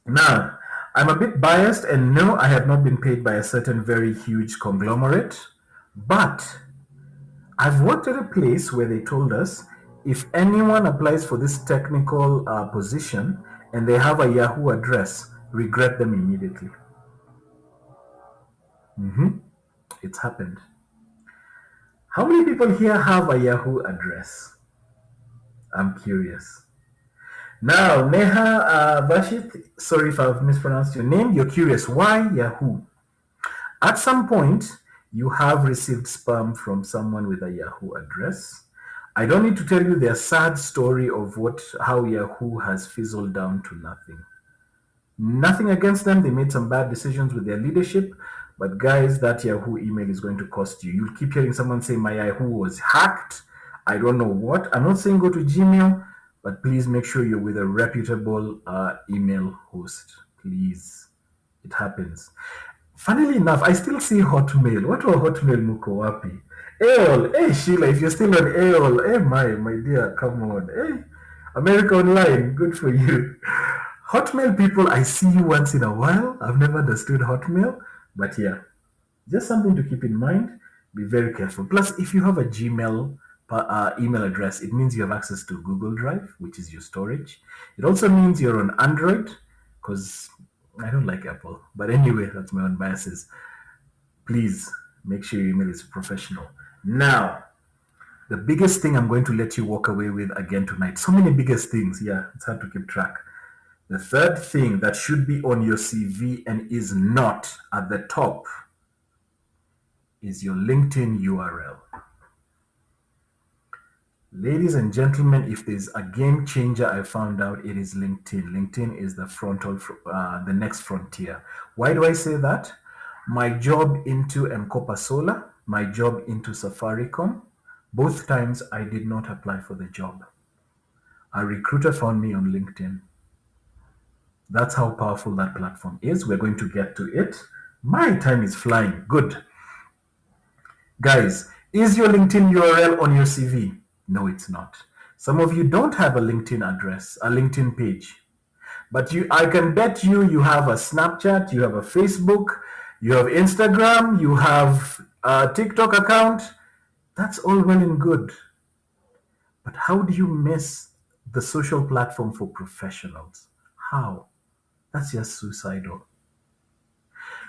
Now, I'm a bit biased, and no, I have not been paid by a certain very huge conglomerate, but I've worked at a place where they told us if anyone applies for this technical position and they have a Yahoo address, regret them immediately. It's happened. How many people here have a Yahoo address? I'm curious. Now, Neha Vashit, sorry if I've mispronounced your name. You're curious. Why Yahoo? At some point, you have received spam from someone with a Yahoo address. I don't need to tell you their sad story of how Yahoo has fizzled down to nothing. Nothing against them. They made some bad decisions with their leadership. But guys, that Yahoo email is going to cost you. You'll keep hearing someone say, my Yahoo was hacked. I don't know what. I'm not saying go to Gmail, but please make sure you're with a reputable email host. Please. It happens. Funnily enough, I still see Hotmail. What were Hotmail muko wapi? AOL. Hey, Sheila, if you're still on AOL, hey, my dear, come on. Hey, America Online, good for you. Hotmail people, I see you once in a while. I've never understood Hotmail, but yeah, just something to keep in mind. Be very careful. Plus, if you have a Gmail email address, it means you have access to Google Drive, which is your storage. It also means you're on Android, because I don't like Apple. But anyway, that's my own biases. Please make sure your email is professional. Now, the biggest thing I'm going to let you walk away with again tonight. So many biggest things. Yeah, it's hard to keep track. The third thing that should be on your CV and is not at the top is your LinkedIn URL. Ladies and gentlemen, if there's a game changer I found out, it is LinkedIn. LinkedIn is the next frontier. Why do I say that? My job into Mkopa Solar, my job into Safaricom, both times I did not apply for the job. A recruiter found me on LinkedIn. That's how powerful that platform is. We're going to get to it. My time is flying. Good. Guys, is your LinkedIn URL on your CV? No, it's not. Some of you don't have a LinkedIn address, a LinkedIn page. But I can bet you have a Snapchat, you have a Facebook, you have Instagram, you have a TikTok account. That's all well and good. But how do you miss the social platform for professionals? How? That's just suicidal.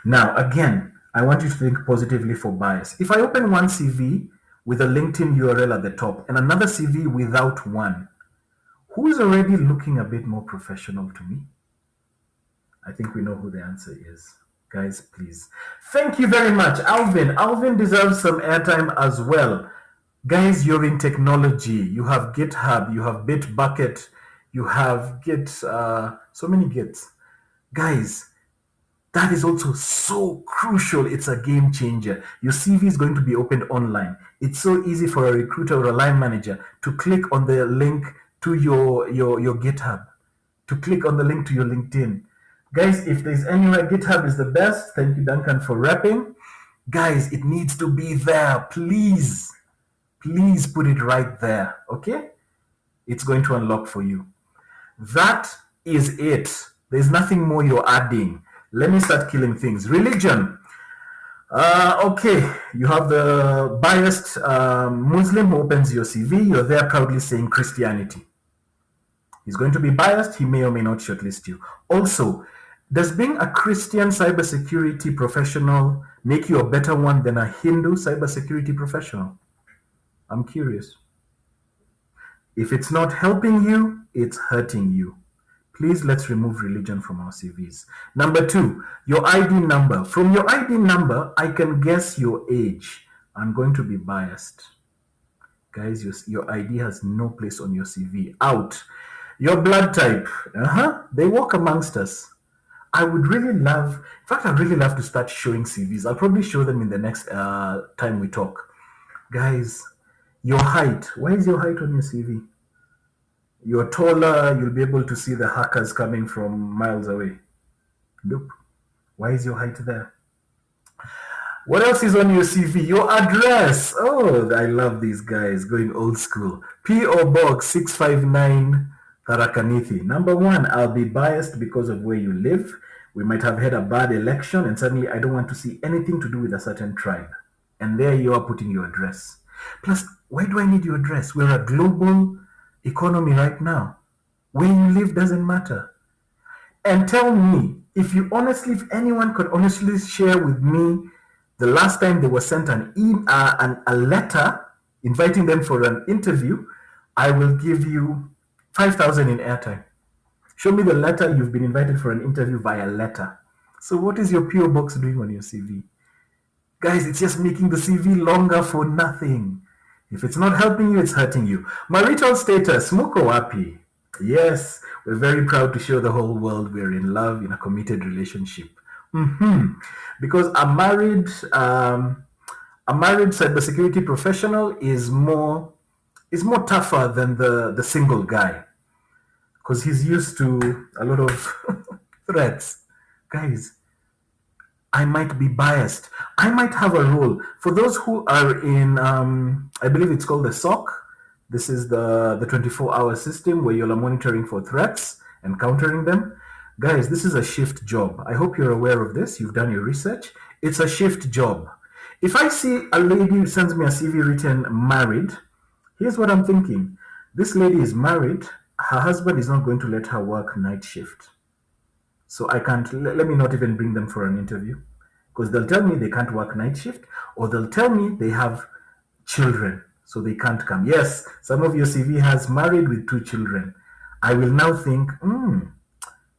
Now, again, I want you to think positively for bias. If I open one CV with a LinkedIn URL at the top and another CV without one, who is already looking a bit more professional to me? I think we know who the answer is. Guys, please. Thank you very much. Alvin. Alvin deserves some airtime as well. Guys, you're in technology. You have GitHub, you have Bitbucket, you have Git, so many Gits. Guys, that is also so crucial. It's a game changer. Your CV is going to be opened online. It's so easy for a recruiter or a line manager to click on the link to your GitHub, to click on the link to your LinkedIn. Guys, if there's anywhere, GitHub is the best. Thank you, Duncan, for rapping. Guys, it needs to be there. Please, please put it right there. Okay? It's going to unlock for you. That is it. There's nothing more you're adding. Let me start killing things. Religion. Okay, you have the biased Muslim who opens your CV. You're there proudly saying Christianity. He's going to be biased. He may or may not shortlist you. Also, does being a Christian cybersecurity professional make you a better one than a Hindu cybersecurity professional? I'm curious. If it's not helping you, it's hurting you. Please let's remove religion from our CVs. Number two, your ID number. From your ID number, I can guess your age. I'm going to be biased. Guys, your ID has no place on your CV. Out. Your blood type. They walk amongst us. I would really love, in fact, I'd really love to start showing CVs. I'll probably show them in the next time we talk. Guys, your height. Why is your height on your CV? You're taller, you'll be able to see the hackers coming from miles away. Nope. Why is your height there? What else is on your CV? Your address. Oh, I love these guys going old school. P.O. Box 659 Tharakanithi. Number one, I'll be biased because of where you live. We might have had a bad election and suddenly I don't want to see anything to do with a certain tribe. And there you are putting your address. Plus, why do I need your address? We're a global economy right now. Where you live doesn't matter. And tell me, if anyone could honestly share with me the last time they were sent a letter inviting them for an interview, I will give you 5,000 in airtime. Show me the letter you've been invited for an interview via letter. So what is your PO box doing on your CV? Guys, it's just making the CV longer for nothing. If it's not helping you, it's hurting you. Marital status, Moko Wapi. Yes, we're very proud to show the whole world we're in love in a committed relationship. Because a married cybersecurity professional is more tougher than the single guy because he's used to a lot of threats. Guys, I might be biased. I might have a role. For those who are in, I believe it's called the SOC. This is the 24-hour system where you're monitoring for threats and countering them. Guys, this is a shift job. I hope you're aware of this. You've done your research. It's a shift job. If I see a lady who sends me a CV written married, here's what I'm thinking. This lady is married. Her husband is not going to let her work night shift. So I can't, let me not even bring them for an interview because they'll tell me they can't work night shift or they'll tell me they have children so they can't come. Yes, some of your CV has married with 2 children. I will now think,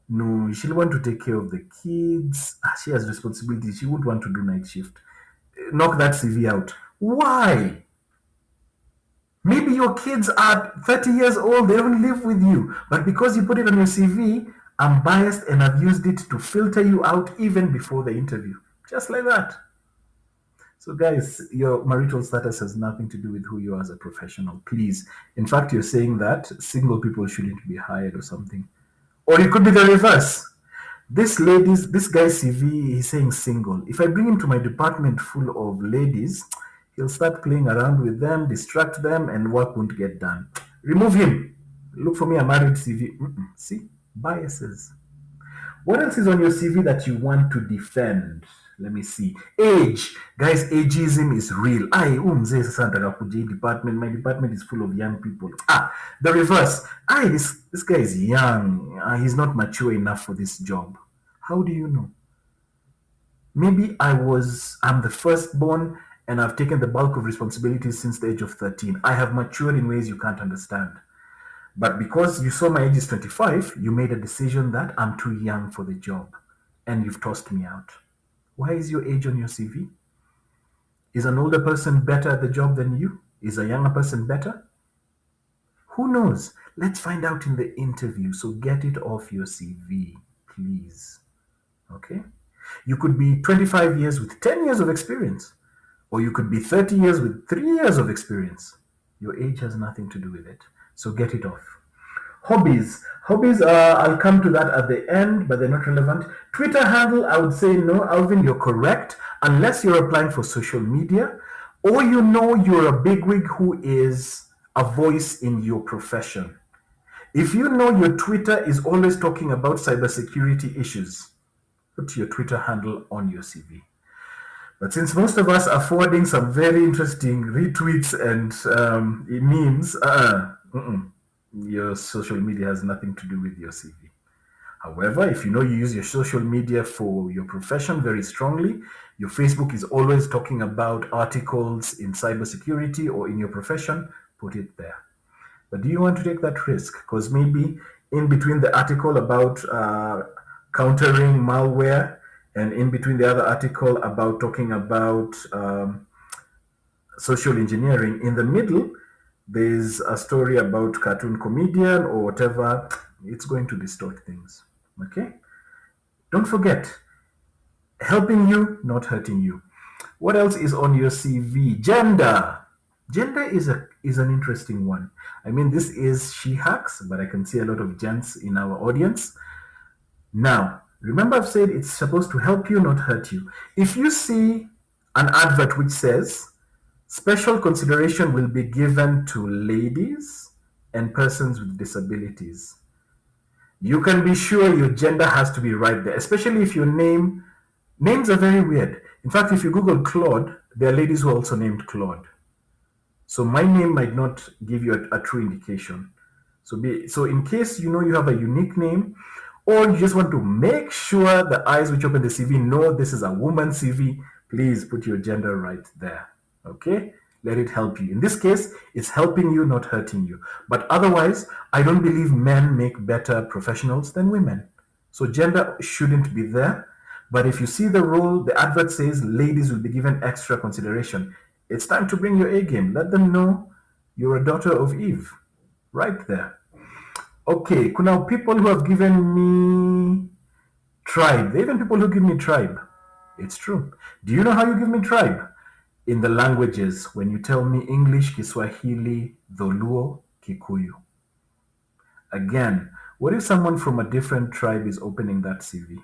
no, she'll want to take care of the kids. She has responsibilities. She won't want to do night shift. Knock that CV out. Why? Maybe your kids are 30 years old, they don't live with you. But because you put it on your CV, I'm biased and I've used it to filter you out even before the interview. Just like that. So, guys, your marital status has nothing to do with who you are as a professional. Please. In fact, you're saying that single people shouldn't be hired or something. Or it could be the reverse. This guy's CV, he's saying single. If I bring him to my department full of ladies, he'll start playing around with them, distract them, and work won't get done. Remove him. Look for me a married CV. See? Biases. What else is on your CV that you want to defend? Let me see. Age. Guys, ageism is real. Department. My department is full of young people. The reverse. This guy is young. He's not mature enough for this job. How do you know? Maybe I'm the firstborn and I've taken the bulk of responsibilities since the age of 13. I have matured in ways you can't understand. But because you saw my age is 25, you made a decision that I'm too young for the job and you've tossed me out. Why is your age on your CV? Is an older person better at the job than you? Is a younger person better? Who knows? Let's find out in the interview. So get it off your CV, please. Okay? You could be 25 years with 10 years of experience, or you could be 30 years with 3 years of experience. Your age has nothing to do with it. So get it off. Hobbies. I'll come to that at the end, but they're not relevant. Twitter handle, I would say no. Alvin, you're correct. Unless you're applying for social media, or you're a bigwig who is a voice in your profession. If you know your Twitter is always talking about cybersecurity issues, put your Twitter handle on your CV. But since most of us are forwarding some very interesting retweets and memes, your social media has nothing to do with your CV. However, if you know you use your social media for your profession very strongly, your Facebook is always talking about articles in cybersecurity or in your profession, put it there. But do you want to take that risk? Because maybe in between the article about countering malware and in between the other article about talking about social engineering, in the middle, there's a story about cartoon comedian or whatever. It's going to distort things. Okay? Don't forget, helping you, not hurting you. What else is on your CV? Gender. Gender is an interesting one. I mean, this is she hacks, but I can see a lot of gents in our audience. Now, remember I've said it's supposed to help you, not hurt you. If you see an advert which says special consideration will be given to ladies and persons with disabilities, you can be sure your gender has to be right there, especially if your names are very weird. In fact, if you Google Claude, there are ladies who are also named Claude. So my name might not give you a true indication. So in case you know you have a unique name, or you just want to make sure the eyes which open the CV know this is a woman's CV, please put your gender right there. Okay? Let it help you. In this case, it's helping you, not hurting you. But otherwise, I don't believe men make better professionals than women. So gender shouldn't be there. But if you see the role, the advert says ladies will be given extra consideration. It's time to bring your A game. Let them know you're a daughter of Eve. Right there. Okay, kuna people who have given me tribe. There are even people who give me tribe. It's true. Do you know how you give me tribe? In the languages, when you tell me English, Kiswahili, Dholuo, Kikuyu. Again, what if someone from a different tribe is opening that CV?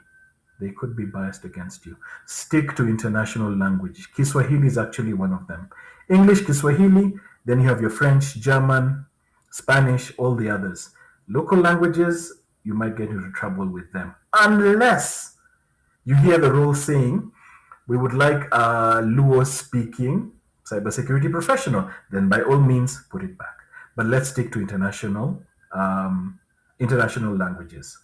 They could be biased against you. Stick to international language. Kiswahili is actually one of them. English, Kiswahili, then you have your French, German, Spanish, all the others. Local languages, you might get into trouble with them. Unless you hear the role saying, we would like a Luo speaking cybersecurity professional, then by all means put it back. But let's stick to international languages.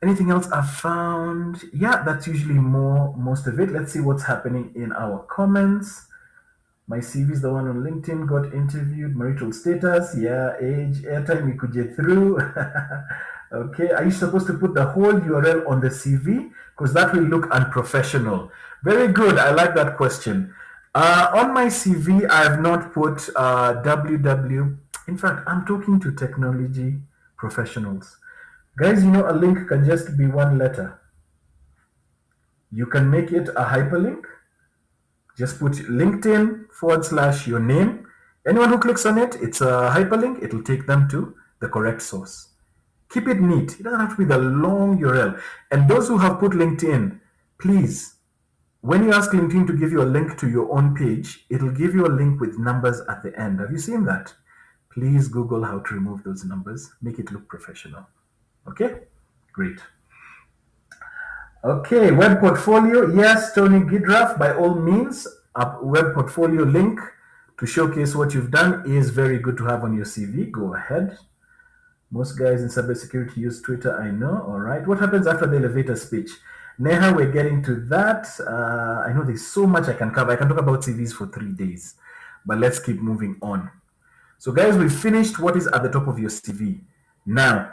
Anything else I've found? Yeah, that's usually most of it. Let's see what's happening in our comments. My CV is the one on LinkedIn, got interviewed, marital status, yeah, age, airtime, we could get through. Okay, are you supposed to put the whole URL on the CV? Because that will look unprofessional. Very good, I like that question. On my CV, I have not put www. In fact, I'm talking to technology professionals. Guys, you know a link can just be one letter. You can make it a hyperlink. Just put LinkedIn / your name. Anyone who clicks on it, it's a hyperlink. It'll take them to the correct source. Keep it neat. It doesn't have to be the long URL. And those who have put LinkedIn, please, when you ask LinkedIn to give you a link to your own page, it'll give you a link with numbers at the end. Have you seen that? Please Google how to remove those numbers. Make it look professional. Okay? Great. Okay, web portfolio. Yes, Tony Gidraff, by all means, a web portfolio link to showcase what you've done is very good to have on your CV. Go ahead. Most guys in cybersecurity use Twitter, I know. All right. What happens after the elevator speech? Neha, we're getting to that. I know there's so much I can cover. I can talk about CVs for 3 days, but let's keep moving on. So, guys, we've finished what is at the top of your CV. Now,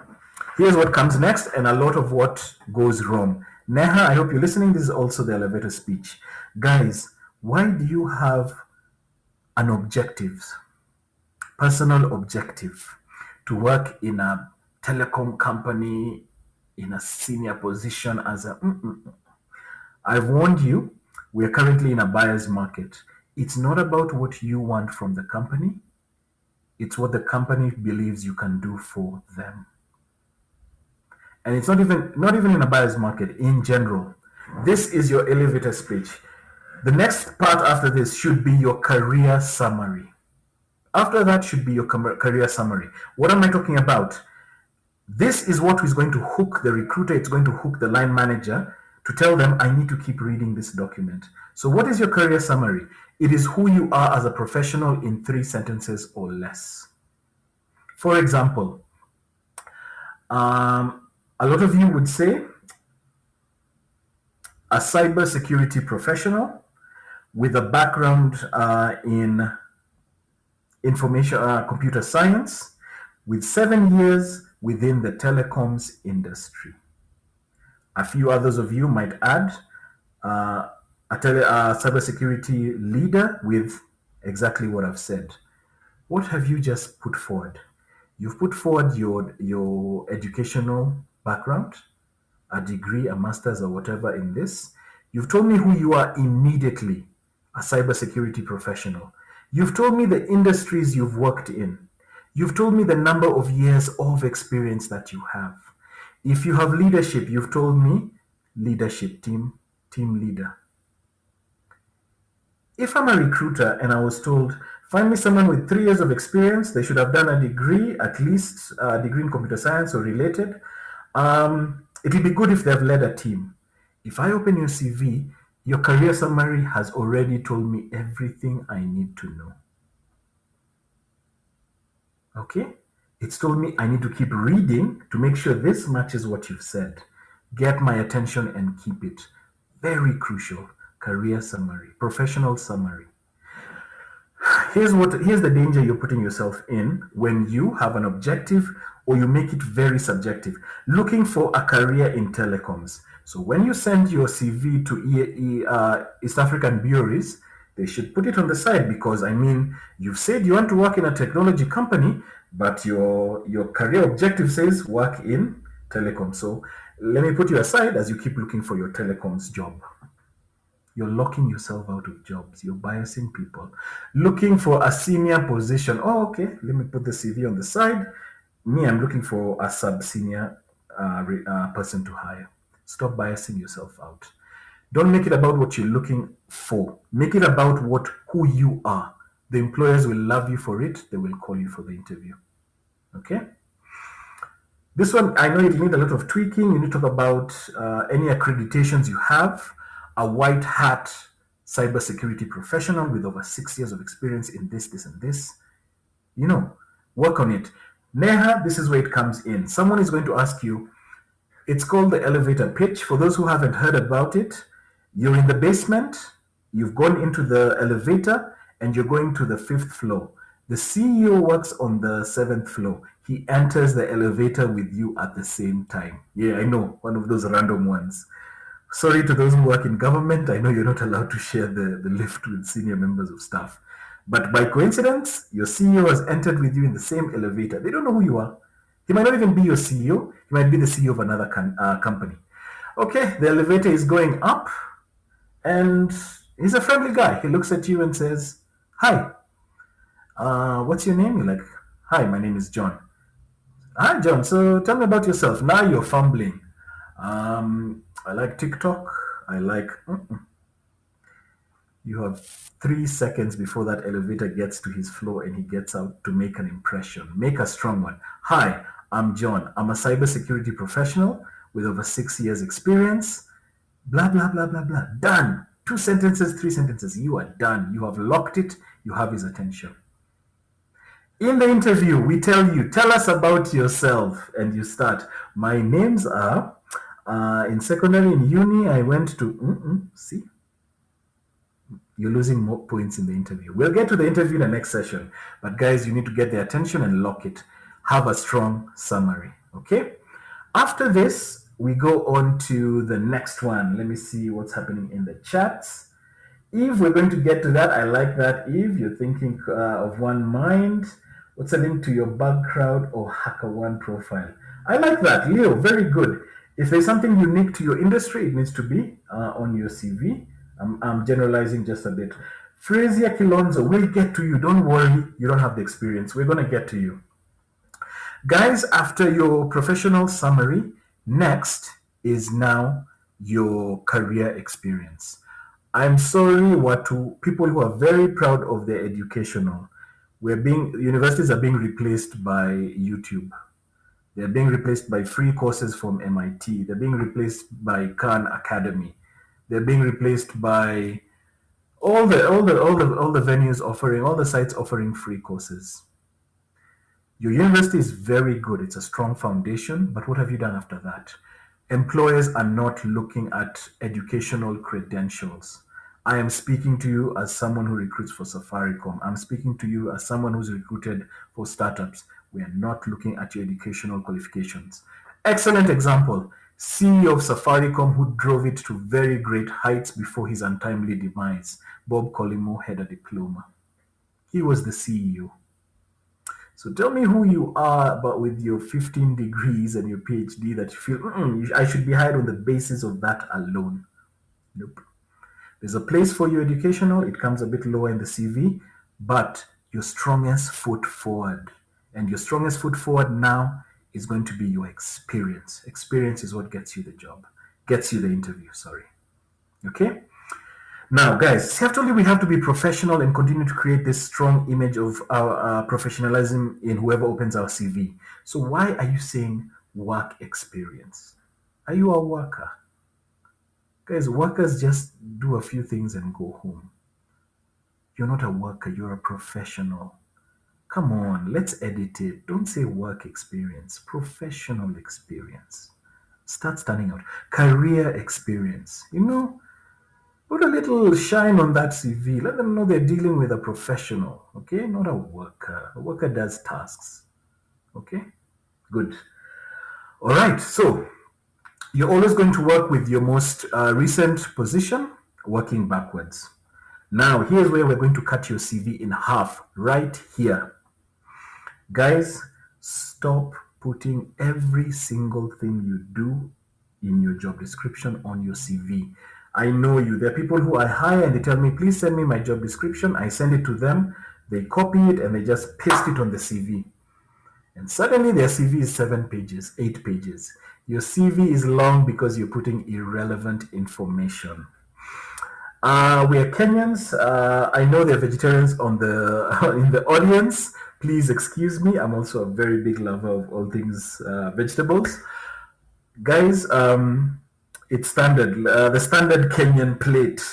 here's what comes next and a lot of what goes wrong. Neha, I hope you're listening. This is also the elevator speech. Guys, why do you have an objective, personal objective, to work in a telecom company in a senior position as a... I've warned you, we're currently in a buyer's market. It's not about what you want from the company. It's what the company believes you can do for them. And it's not even in a buyer's market in general. This is your elevator speech. The next part after this should be your career summary. After that should be your career summary. What am I talking about? This is what is going to hook the recruiter. It's going to hook the line manager to tell them, I need to keep reading this document. So what is your career summary? It is who you are as a professional in 3 sentences or less. For example, a lot of you would say a cybersecurity professional with a background in information computer science with 7 years within the telecoms industry. A few others of you might add a cybersecurity leader with exactly what I've said. What have you just put forward? You've put forward your educational background, a degree, a master's, or whatever in this. You've told me who you are immediately, a cybersecurity professional. You've told me the industries you've worked in. You've told me the number of years of experience that you have. If you have leadership, you've told me leadership, team leader. If I'm a recruiter and I was told, find me someone with 3 years of experience, they should have done a degree, at least a degree in computer science or related. It'll be good if they've led a team. If I open your CV, your career summary has already told me everything I need to know. Okay? It's told me I need to keep reading to make sure this matches what you've said. Get my attention and keep it. Very crucial. Career summary, professional summary. Here's the danger you're putting yourself in when you have an objective or you make it very subjective. Looking for a career in telecoms. So when you send your CV to East African bureaus, they should put it on the side because I mean you've said you want to work in a technology company, but your career objective says work in telecom. So let me put you aside as you keep looking for your telecoms job. You're locking yourself out of jobs. You're biasing people. Looking for a senior position. Oh, okay. Let me put the CV on the side. Me, I'm looking for a sub senior person to hire. Stop biasing yourself out. Don't make it about what you're looking for. Make it about who you are. The employers will love you for it. They will call you for the interview. Okay? This one, I know you need a lot of tweaking. You need to talk about any accreditations you have. A white hat cybersecurity professional with over 6 years of experience in this, and this. You know, work on it. Neha, this is where it comes in. Someone is going to ask you, it's called the elevator pitch. For those who haven't heard about it, you're in the basement, you've gone into the elevator, and you're going to the 5th floor. The CEO works on the 7th floor. He enters the elevator with you at the same time. Yeah, I know, one of those random ones. Sorry to those who work in government, I know you're not allowed to share the lift with senior members of staff. But by coincidence, your CEO has entered with you in the same elevator. They don't know who you are. He might not even be your CEO. He might be the CEO of another company. Okay, the elevator is going up, and he's a friendly guy. He looks at you and says, "Hi, what's your name?" You're like, "Hi, my name is John." "Hi, John. So tell me about yourself." Now you're fumbling. I like TikTok. I like. You have 3 seconds before that elevator gets to his floor and he gets out to make an impression. Make a strong one. "Hi, I'm John. I'm a cybersecurity professional with over 6 years experience. Blah, blah, blah, blah, blah." Done. 2 sentences, 3 sentences. You are done. You have locked it. You have his attention. In the interview, we tell you, tell us about yourself. And you start. My names are, in secondary, in uni, I went to, see? You're losing more points in the interview. We'll get to the interview in the next session. But guys, you need to get their attention and lock it. Have a strong summary. Okay? After this, we go on to the next one. Let me see what's happening in the chats. Eve, we're going to get to that. I like that, Eve. You're thinking of one mind. What's a link to your background or HackerOne profile? I like that. Leo, very good. If there's something unique to your industry, it needs to be on your CV. I'm generalizing just a bit. Frazier Kilonzo, we'll get to you. Don't worry, you don't have the experience. We're going to get to you. Guys, after your professional summary, next is now your career experience. I'm sorry, Watu, people who are very proud of their educational, universities are being replaced by YouTube. They're being replaced by free courses from MIT. They're being replaced by Khan Academy. They're being replaced by all the venues offering, all the sites offering free courses. Your university is very good. It's a strong foundation, but what have you done after that? Employers are not looking at educational credentials. I am speaking to you as someone who recruits for Safaricom. I'm speaking to you as someone who's recruited for startups. We are not looking at your educational qualifications. Excellent example. CEO of Safaricom who drove it to very great heights before his untimely demise. Bob Collymore had a diploma. He was the CEO. So tell me who you are, but with your 15 degrees and your PhD that you feel, I should be hired on the basis of that alone. Nope. There's a place for your educational, it comes a bit lower in the CV, but your strongest foot forward. And your strongest foot forward now is going to be your experience. Experience is what gets you the job, gets you the interview, sorry. Okay? Now, guys, certainly we have to be professional and continue to create this strong image of our professionalism in whoever opens our CV. So, why are you saying work experience? Are you a worker? Guys, workers just do a few things and go home. You're not a worker, you're a professional. Come on, let's edit it. Don't say work experience, professional experience. Start standing out. Career experience. Put a little shine on that CV. Let them know they're dealing with a professional, okay? Not a worker. A worker does tasks, okay? Good. All right, so you're always going to work with your most recent position, working backwards. Now, here's where we're going to cut your CV in half, right here. Guys, stop putting every single thing you do in your job description on your CV. I know you. There are people who I hire and they tell me, please send me my job description. I send it to them. They copy it and they just paste it on the CV. And suddenly their CV is 7 pages, 8 pages. Your CV is long because you're putting irrelevant information. We are Kenyans. I know there are vegetarians on the in the audience. Please excuse me. I'm also a very big lover of all things vegetables. Guys, it's standard. The standard Kenyan plate.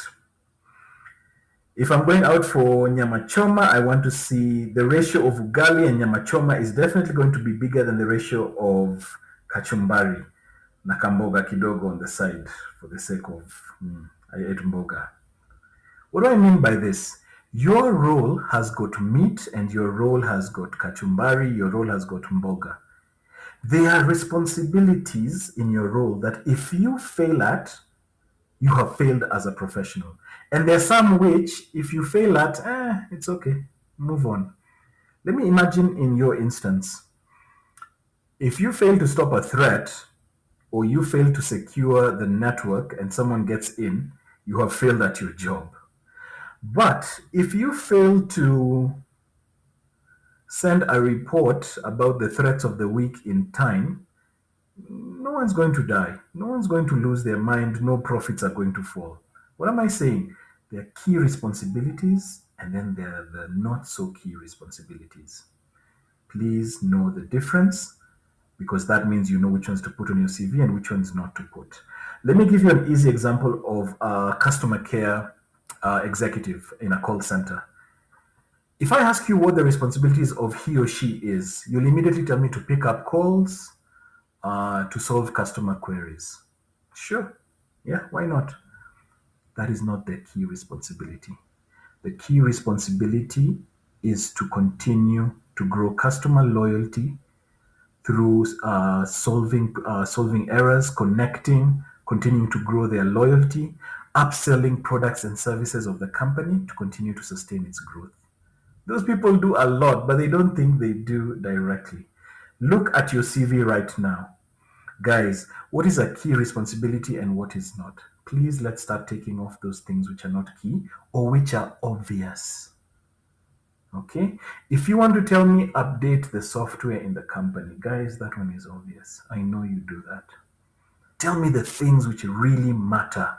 If I'm going out for nyama choma, I want to see the ratio of ugali and nyama choma is definitely going to be bigger than the ratio of kachumbari na kamboga kidogo on the side for the sake of I ate mboga. What do I mean by this? Your role has got meat and your role has got kachumbari, your role has got mboga. There are responsibilities in your role that if you fail at, you have failed as a professional. And there's some which, if you fail at, it's okay, move on. Let me imagine in your instance, if you fail to stop a threat or you fail to secure the network and someone gets in, you have failed at your job. But if you fail to send a report about the threats of the week in time, no one's going to die. No one's going to lose their mind. No profits are going to fall. What am I saying? There are key responsibilities and then there are the not so key responsibilities. Please know the difference because that means you know which ones to put on your CV and which ones not to put. Let me give you an easy example of a customer care executive in a call center. If I ask you what the responsibilities of he or she is, you'll immediately tell me to pick up calls, to solve customer queries. Sure. Yeah, why not? That is not the key responsibility. The key responsibility is to continue to grow customer loyalty through solving errors, connecting, continuing to grow their loyalty, upselling products and services of the company to continue to sustain its growth. Those people do a lot, but they don't think they do directly. Look at your CV right now. Guys, what is a key responsibility and what is not? Please let's start taking off those things which are not key or which are obvious. Okay? If you want to tell me update the software in the company, guys, that one is obvious. I know you do that. Tell me the things which really matter.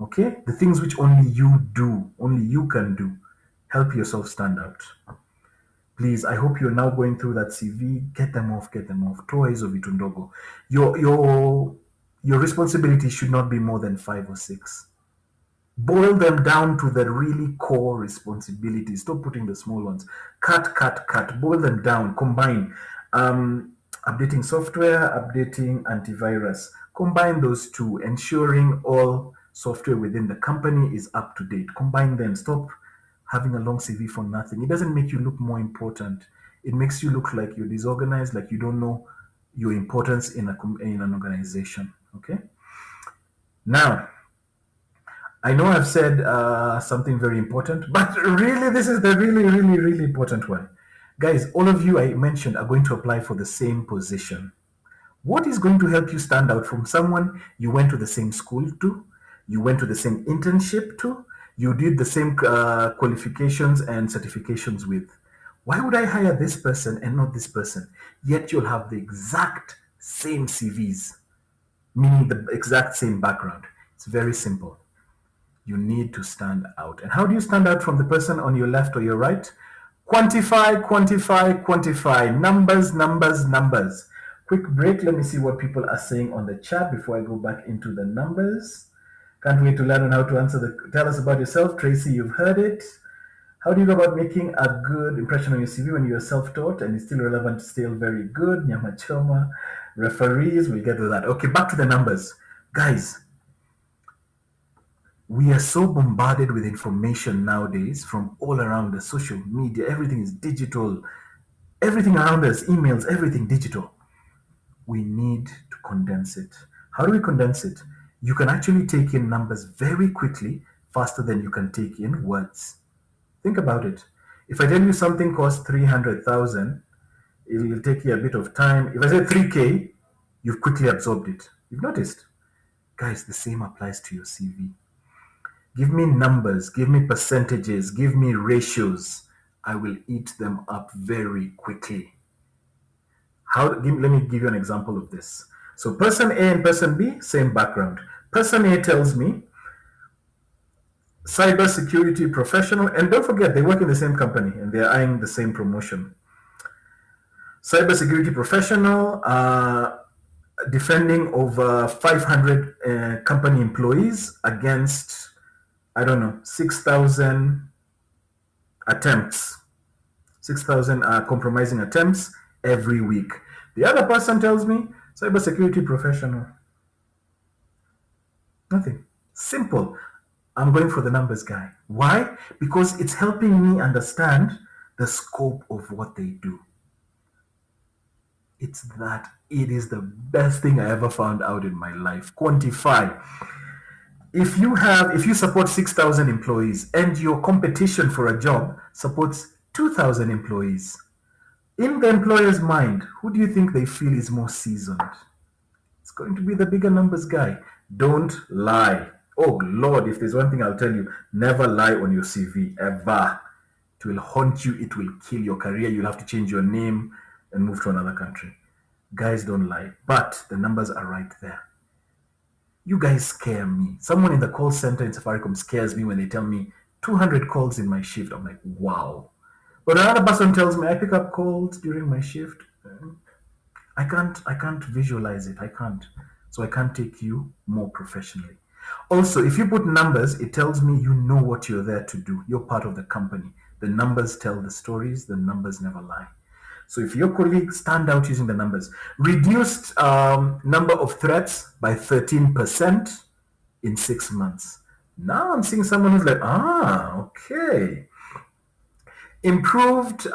Okay? The things which only you do, only you can do. Help yourself stand out. Please, I hope you're now going through that CV. Get them off, get them off. Toa hizo vitu ndogo. Your responsibility should not be more than 5 or 6. Boil them down to the really core responsibilities. Stop putting the small ones. Cut. Boil them down. Combine. Updating software, updating antivirus. Combine those two, ensuring all software within the company is up to date. Combine them. Stop having a long CV for nothing. It doesn't make you look more important. It makes you look like you're disorganized, like you don't know your importance in an organization. Okay. Now, I know I've said something very important, but really, this is the really, really, really important one. Guys, all of you I mentioned are going to apply for the same position. What is going to help you stand out from someone you went to the same school to, you went to the same internship to, you did the same qualifications and certifications with? Why would I hire this person and not this person? Yet you'll have the exact same CVs, meaning the exact same background. It's very simple. You need to stand out. And how do you stand out from the person on your left or your right? Quantify, quantify, quantify. Numbers, numbers, numbers. Quick break. Let me see what people are saying on the chat before I go back into the numbers. Can't wait to learn on how to answer the. Tell us about yourself, Tracy. You've heard it. How do you go about making a good impression on your CV when you're self-taught and it's still relevant, still very good? Nyamachoma, referees, we'll get to that. Okay, back to the numbers. Guys, we are so bombarded with information nowadays from all around us, social media, everything is digital, everything around us, emails, everything digital. We need to condense it. How do we condense it? You can actually take in numbers very quickly, faster than you can take in words. Think about it. If I tell you something costs 300,000, it'll take you a bit of time. If I say 3K, you've quickly absorbed it. You've noticed? Guys, the same applies to your CV. Give me numbers, give me percentages, give me ratios. I will eat them up very quickly. Let me give you an example of this. So, person A and person B, same background. Person A tells me cybersecurity professional, and don't forget, they work in the same company and they're eyeing the same promotion. Cybersecurity professional, defending over 500 company employees against, I don't know, 6,000 attempts, 6,000 compromising attempts every week. The other person tells me, cybersecurity professional. Nothing. Simple. I'm going for the numbers guy. Why? Because it's helping me understand the scope of what they do. It's that it is the best thing I ever found out in my life. Quantify. If you support 6,000 employees and your competition for a job supports 2,000 employees, in the employer's mind, who do you think they feel is more seasoned? It's going to be the bigger numbers guy. Don't lie. Oh Lord, if there's one thing I'll tell you, never lie on your CV, ever. It will haunt you, it will kill your career. You'll have to change your name and move to another country. Guys don't lie, but the numbers are right there. You guys scare me. Someone in the call center in Safaricom scares me when they tell me 200 calls in my shift. I'm like, wow. But another person tells me I pick up calls during my shift. I can't visualize it. I can't. So I can't take you more professionally. Also, if you put numbers, it tells me you know what you're there to do. You're part of the company. The numbers tell the stories, the numbers never lie. So if your colleagues stand out using the numbers, reduced number of threats by 13% in 6 months. Now I'm seeing someone who's like, okay. Improved,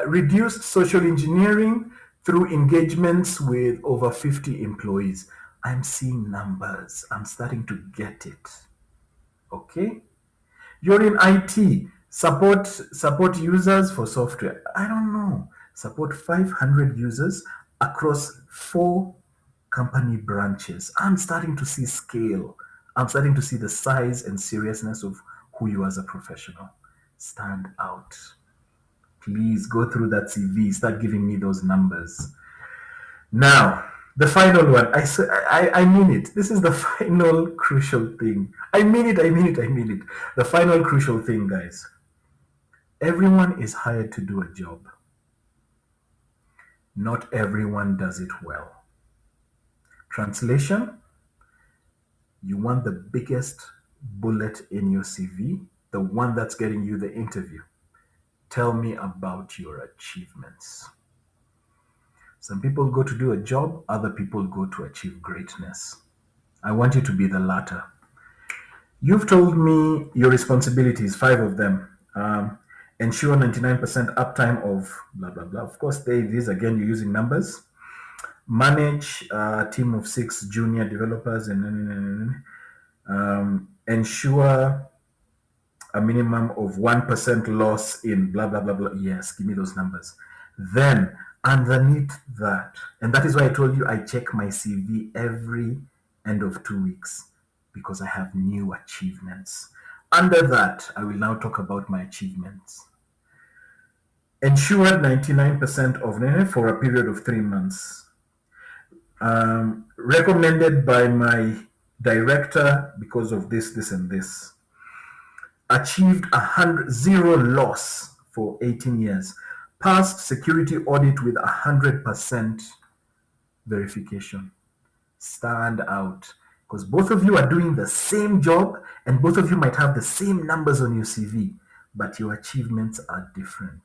reduced social engineering through engagements with over 50 employees. I'm seeing numbers. I'm starting to get it. Okay? You're in IT. Support users for software. I don't know. Support 500 users across 4 company branches. I'm starting to see scale. I'm starting to see the size and seriousness of who you are as a professional. Stand out. Please go through that CV. Start giving me those numbers. Now, the final one. I mean it. This is the final crucial thing. I mean it. I mean it. I mean it. The final crucial thing, guys. Everyone is hired to do a job. Not everyone does it well. Translation: you want the biggest bullet in your CV, the one that's getting you the interview. Tell me about your achievements. Some people go to do a job, other people go to achieve greatness. I want you to be the latter. You've told me your responsibilities, 5 of them. ensure 99% uptime of blah blah blah. Of course, these again you're using numbers. Manage a team of 6 junior developers and ensure a minimum of 1% loss in blah blah blah blah. Yes, give me those numbers. Then underneath that, and that is why I told you I check my CV every end of 2 weeks because I have new achievements. Under that, I will now talk about my achievements. Ensured 99% of for a period of 3 months. Recommended by my director because of this, this, and this. Achieved 0 loss for 18 years. Passed security audit with 100% verification. Stand out. Because both of you are doing the same job and both of you might have the same numbers on your CV, but your achievements are different.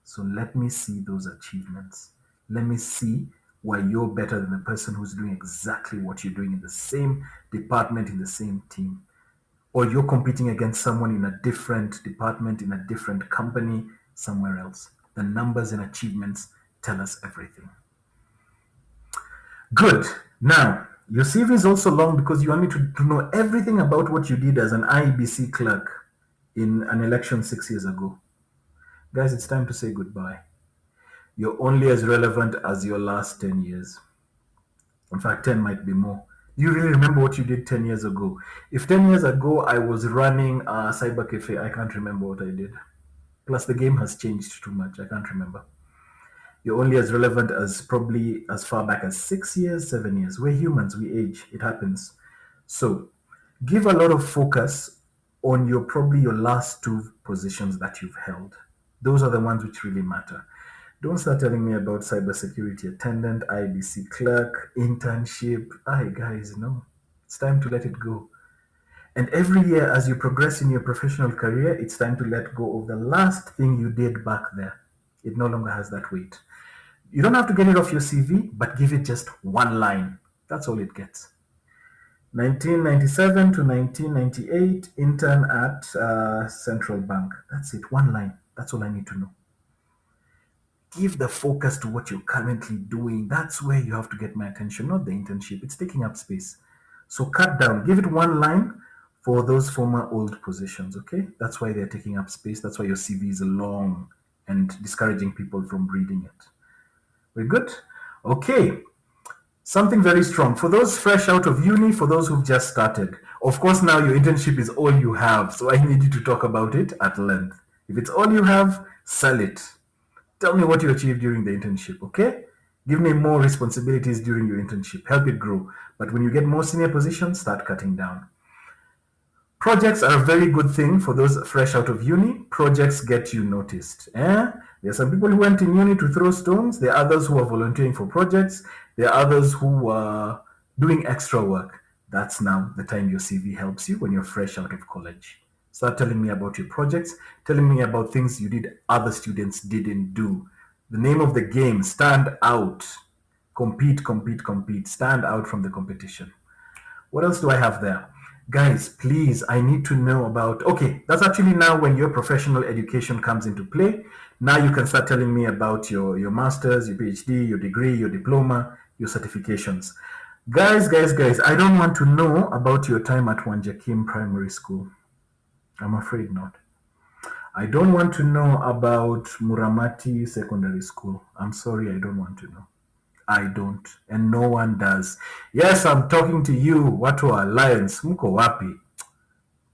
So let me see those achievements. Let me see why you're better than the person who's doing exactly what you're doing in the same department, in the same team. Or you're competing against someone in a different department, in a different company, somewhere else. The numbers and achievements tell us everything. Good. Now, your CV is also long because you want me to know everything about what you did as an IBC clerk in an election 6 years ago. Guys, it's time to say goodbye. You're only as relevant as your last 10 years. In fact, 10 might be more. Do you really remember what you did 10 years ago? If 10 years ago I was running a cyber cafe, I can't remember what I did. Plus, the game has changed too much. I can't remember. You're only as relevant as probably as far back as 6 years, 7 years. We're humans, we age, it happens. So, give a lot of focus on probably your last two positions that you've held. Those are the ones which really matter. Don't start telling me about cybersecurity attendant, IBC clerk, internship. Aye, guys, no. It's time to let it go. And every year, as you progress in your professional career, it's time to let go of the last thing you did back there. It no longer has that weight. You don't have to get it off your CV, but give it just one line. That's all it gets. 1997 to 1998, intern at Central Bank. That's it, one line. That's all I need to know. Give the focus to what you're currently doing. That's where you have to get my attention, not the internship. It's taking up space. So cut down. Give it one line for those former old positions, okay? That's why they're taking up space. That's why your CV is long and discouraging people from reading it. We're good? Okay. Something very strong. For those fresh out of uni, for those who've just started. Of course, now your internship is all you have, so I need you to talk about it at length. If it's all you have, sell it. Tell me what you achieved during the internship, okay? Give me more responsibilities during your internship. Help it grow. But when you get more senior positions, start cutting down. Projects are a very good thing for those fresh out of uni. Projects get you noticed. There are some people who went in uni to throw stones. There are others who are volunteering for projects. There are others who are doing extra work. That's now the time your CV helps you when you're fresh out of college. Start telling me about your projects, telling me about things you did other students didn't do. The name of the game, stand out. Compete, compete, compete. Stand out from the competition. What else do I have there? Guys, please, I need to know about. Okay, that's actually now when your professional education comes into play. Now you can start telling me about your master's, your PhD, your degree, your diploma, your certifications. Guys, I don't want to know about your time at Wanjakim Primary School. I'm afraid not. I don't want to know about Muramati Secondary School. I'm sorry, I don't want to know. I don't, and no one does. Yes, I'm talking to you. Watu wa Alliance, mko wapi?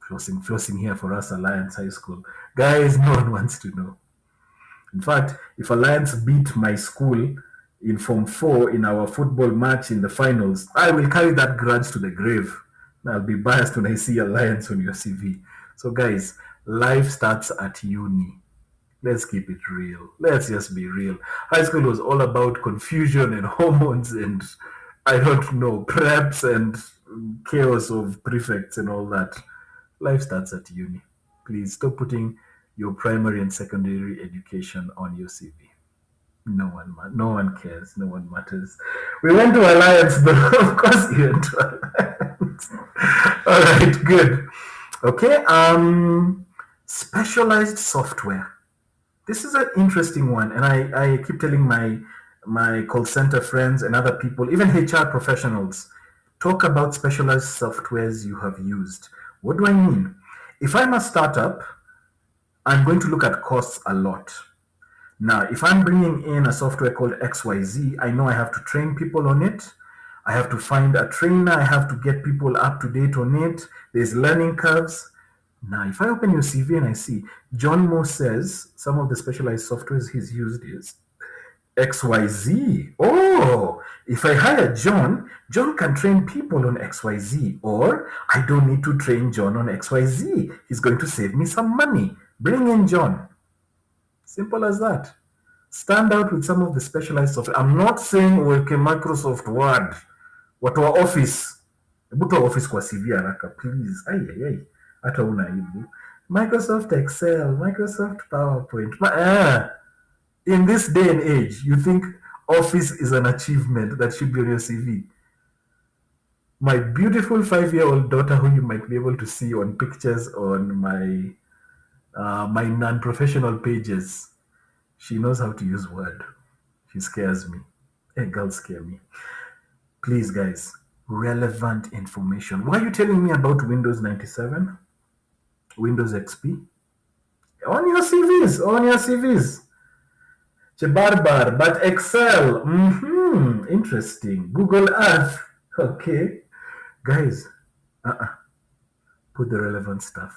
Flossing here for us, Alliance High School. Guys, no one wants to know. In fact, if Alliance beat my school in Form 4 in our football match in the finals, I will carry that grudge to the grave. I'll be biased when I see Alliance on your CV. So guys, life starts at uni. Let's keep it real. Let's just be real. High school was all about confusion and hormones and I don't know, preps and chaos of prefects and all that. Life starts at uni. Please stop putting your primary and secondary education on your CV. No one cares. No one matters. We went to Alliance, though. Of course, you went to Alliance. All right, good. Okay. Specialized software. This is an interesting one, and I keep telling my call center friends and other people, even HR professionals, talk about specialized softwares you have used. What do I mean? If I'm a startup, I'm going to look at costs a lot. Now, if I'm bringing in a software called XYZ, I know I have to train people on it. I have to find a trainer. I have to get people up to date on it. There's learning curves. Now, if I open your CV and I see John Moore says some of the specialized softwares he's used is XYZ. Oh, if I hire John, John can train people on XYZ. Or I don't need to train John on XYZ. He's going to save me some money. Bring in John. Simple as that. Stand out with some of the specialized software. I'm not saying uweke Microsoft Word, watu wa office. Hebu toa office kwa CV haraka, please. Ai. Hata una aibu. Microsoft Excel, Microsoft PowerPoint. In this day and age, you think office is an achievement that should be on your CV. My beautiful 5-year-old daughter, who you might be able to see on pictures on my non-professional pages, she knows how to use Word. She scares me. Hey, girls scare me. Please, guys, relevant information. Why are you telling me about Windows 97? Windows XP? On your CVs, on your CVs. Chebarbar, but Excel. Interesting. Google Earth. Okay. Guys, put the relevant stuff.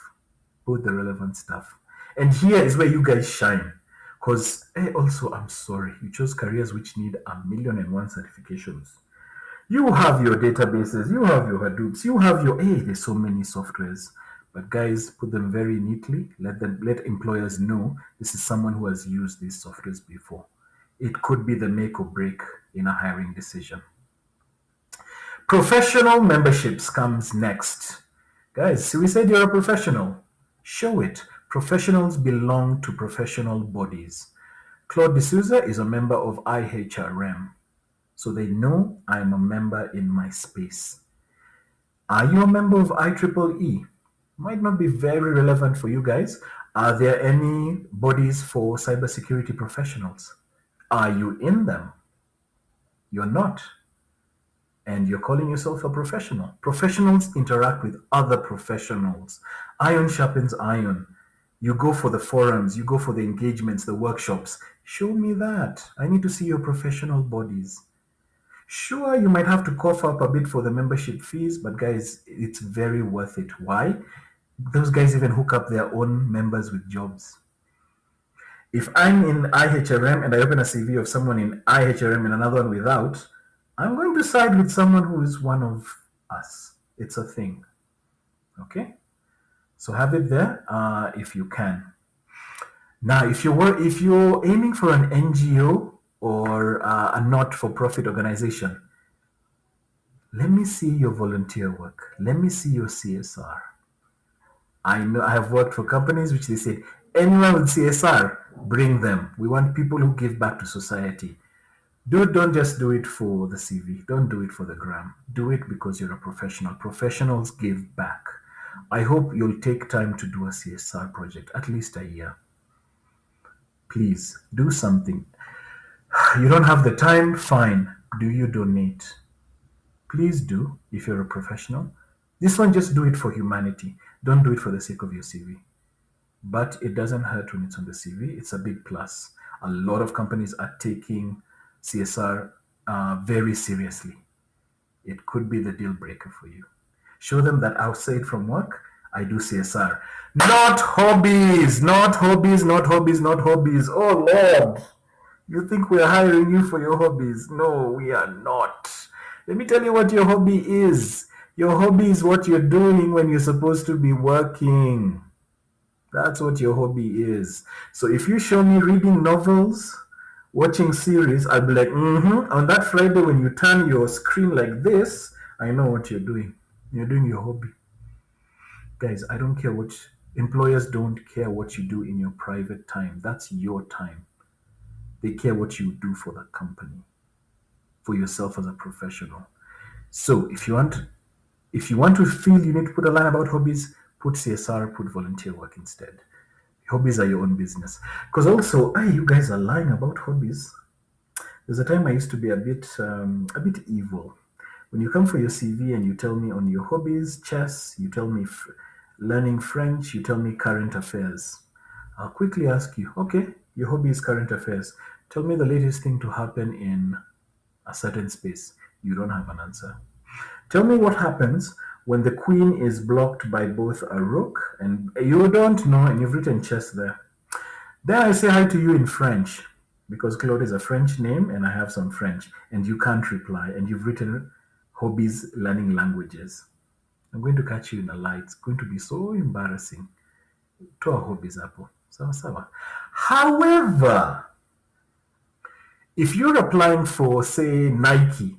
Put the relevant stuff. And here is where you guys shine. Because, also, I'm sorry, you chose careers which need 1,000,001 certifications. You have your databases, you have your Hadoops, you have your, there's so many softwares. But guys, put them very neatly. Let employers know this is someone who has used these softwares before. It could be the make or break in a hiring decision. Professional memberships comes next. Guys, so we said you're a professional. Show it. Professionals belong to professional bodies. Claude D'Souza is a member of IHRM, so they know I'm a member in my space. Are you a member of IEEE? Might not be very relevant for you guys. Are there any bodies for cybersecurity professionals? Are you in them? You're not. And you're calling yourself a professional. Professionals interact with other professionals. Iron sharpens iron. You go for the forums, you go for the engagements, the workshops. Show me that. I need to see your professional bodies. Sure, you might have to cough up a bit for the membership fees, but guys, it's very worth it. Why? Those guys even hook up their own members with jobs. If I'm in IHRM and I open a CV of someone in IHRM and another one without, I'm going to side with someone who is one of us. It's a thing. Okay? So have it there if you can. Now, if you're aiming for an NGO or a not-for-profit organization, let me see your volunteer work. Let me see your CSR. I know I have worked for companies which they said, anyone with CSR, bring them. We want people who give back to society. Don't just do it for the CV. Don't do it for the gram. Do it because you're a professional. Professionals give back. I hope you'll take time to do a CSR project, at least a year. Please do something. You don't have the time? Fine. Do you donate? Please do if you're a professional. This one, just do it for humanity. Don't do it for the sake of your CV. But it doesn't hurt when it's on the CV. It's a big plus. A lot of companies are taking CSR very seriously. It could be the deal breaker for you. Show them that outside from work, I do CSR. Not hobbies, not hobbies, not hobbies, not hobbies. Oh Lord, you think we're hiring you for your hobbies? No, we are not. Let me tell you what your hobby is. Your hobby is what you're doing when you're supposed to be working. That's what your hobby is. So if you show me reading novels, watching series, I'll be like, On that Friday when you turn your screen like this, I know what you're doing. You're doing your hobby. Guys, I don't care what employers don't care what you do in your private time. That's your time. They care what you do for the company, for yourself as a professional. So if you want to feel you need to put a line about hobbies, put CSR, put volunteer work instead. Hobbies are your own business. Because also, hey, you guys are lying about hobbies. There's a time I used to be a bit evil. When you come for your CV and you tell me on your hobbies, chess, you tell me learning French, you tell me current affairs. I'll quickly ask you, okay, your hobby is current affairs. Tell me the latest thing to happen in a certain space. You don't have an answer. Tell me what happens when the queen is blocked by both a rook and you don't know, and you've written chess there. Then I say hi to you in French because Claude is a French name and I have some French, and you can't reply, and you've written hobbies learning languages. I'm going to catch you in a lie. It's going to be so embarrassing. Toa hobbies hapo. Sawa sawa. However, if you're applying for, say, Nike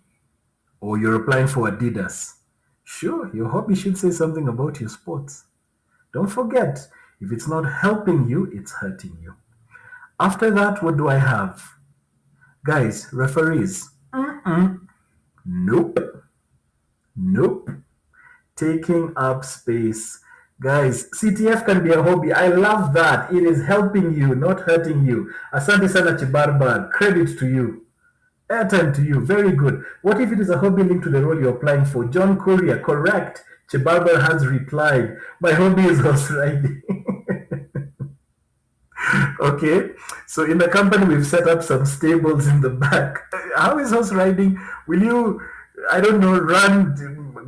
or you're applying for Adidas, sure, your hobby should say something about your sports. Don't forget, if it's not helping you, it's hurting you. After that, what do I have? Guys, referees. Nope. Nope. Taking up space. Guys, CTF can be a hobby. I love that. It is helping you, not hurting you. Asante sana Chibarba. Credit to you. Airtime to you. Very good. What if it is a hobby linked to the role you're applying for? John Courier, correct. Chibarba has replied. My hobby is horse riding. Okay, so in the company we've set up some stables in the back. How is horse riding? Will you, I don't know, run,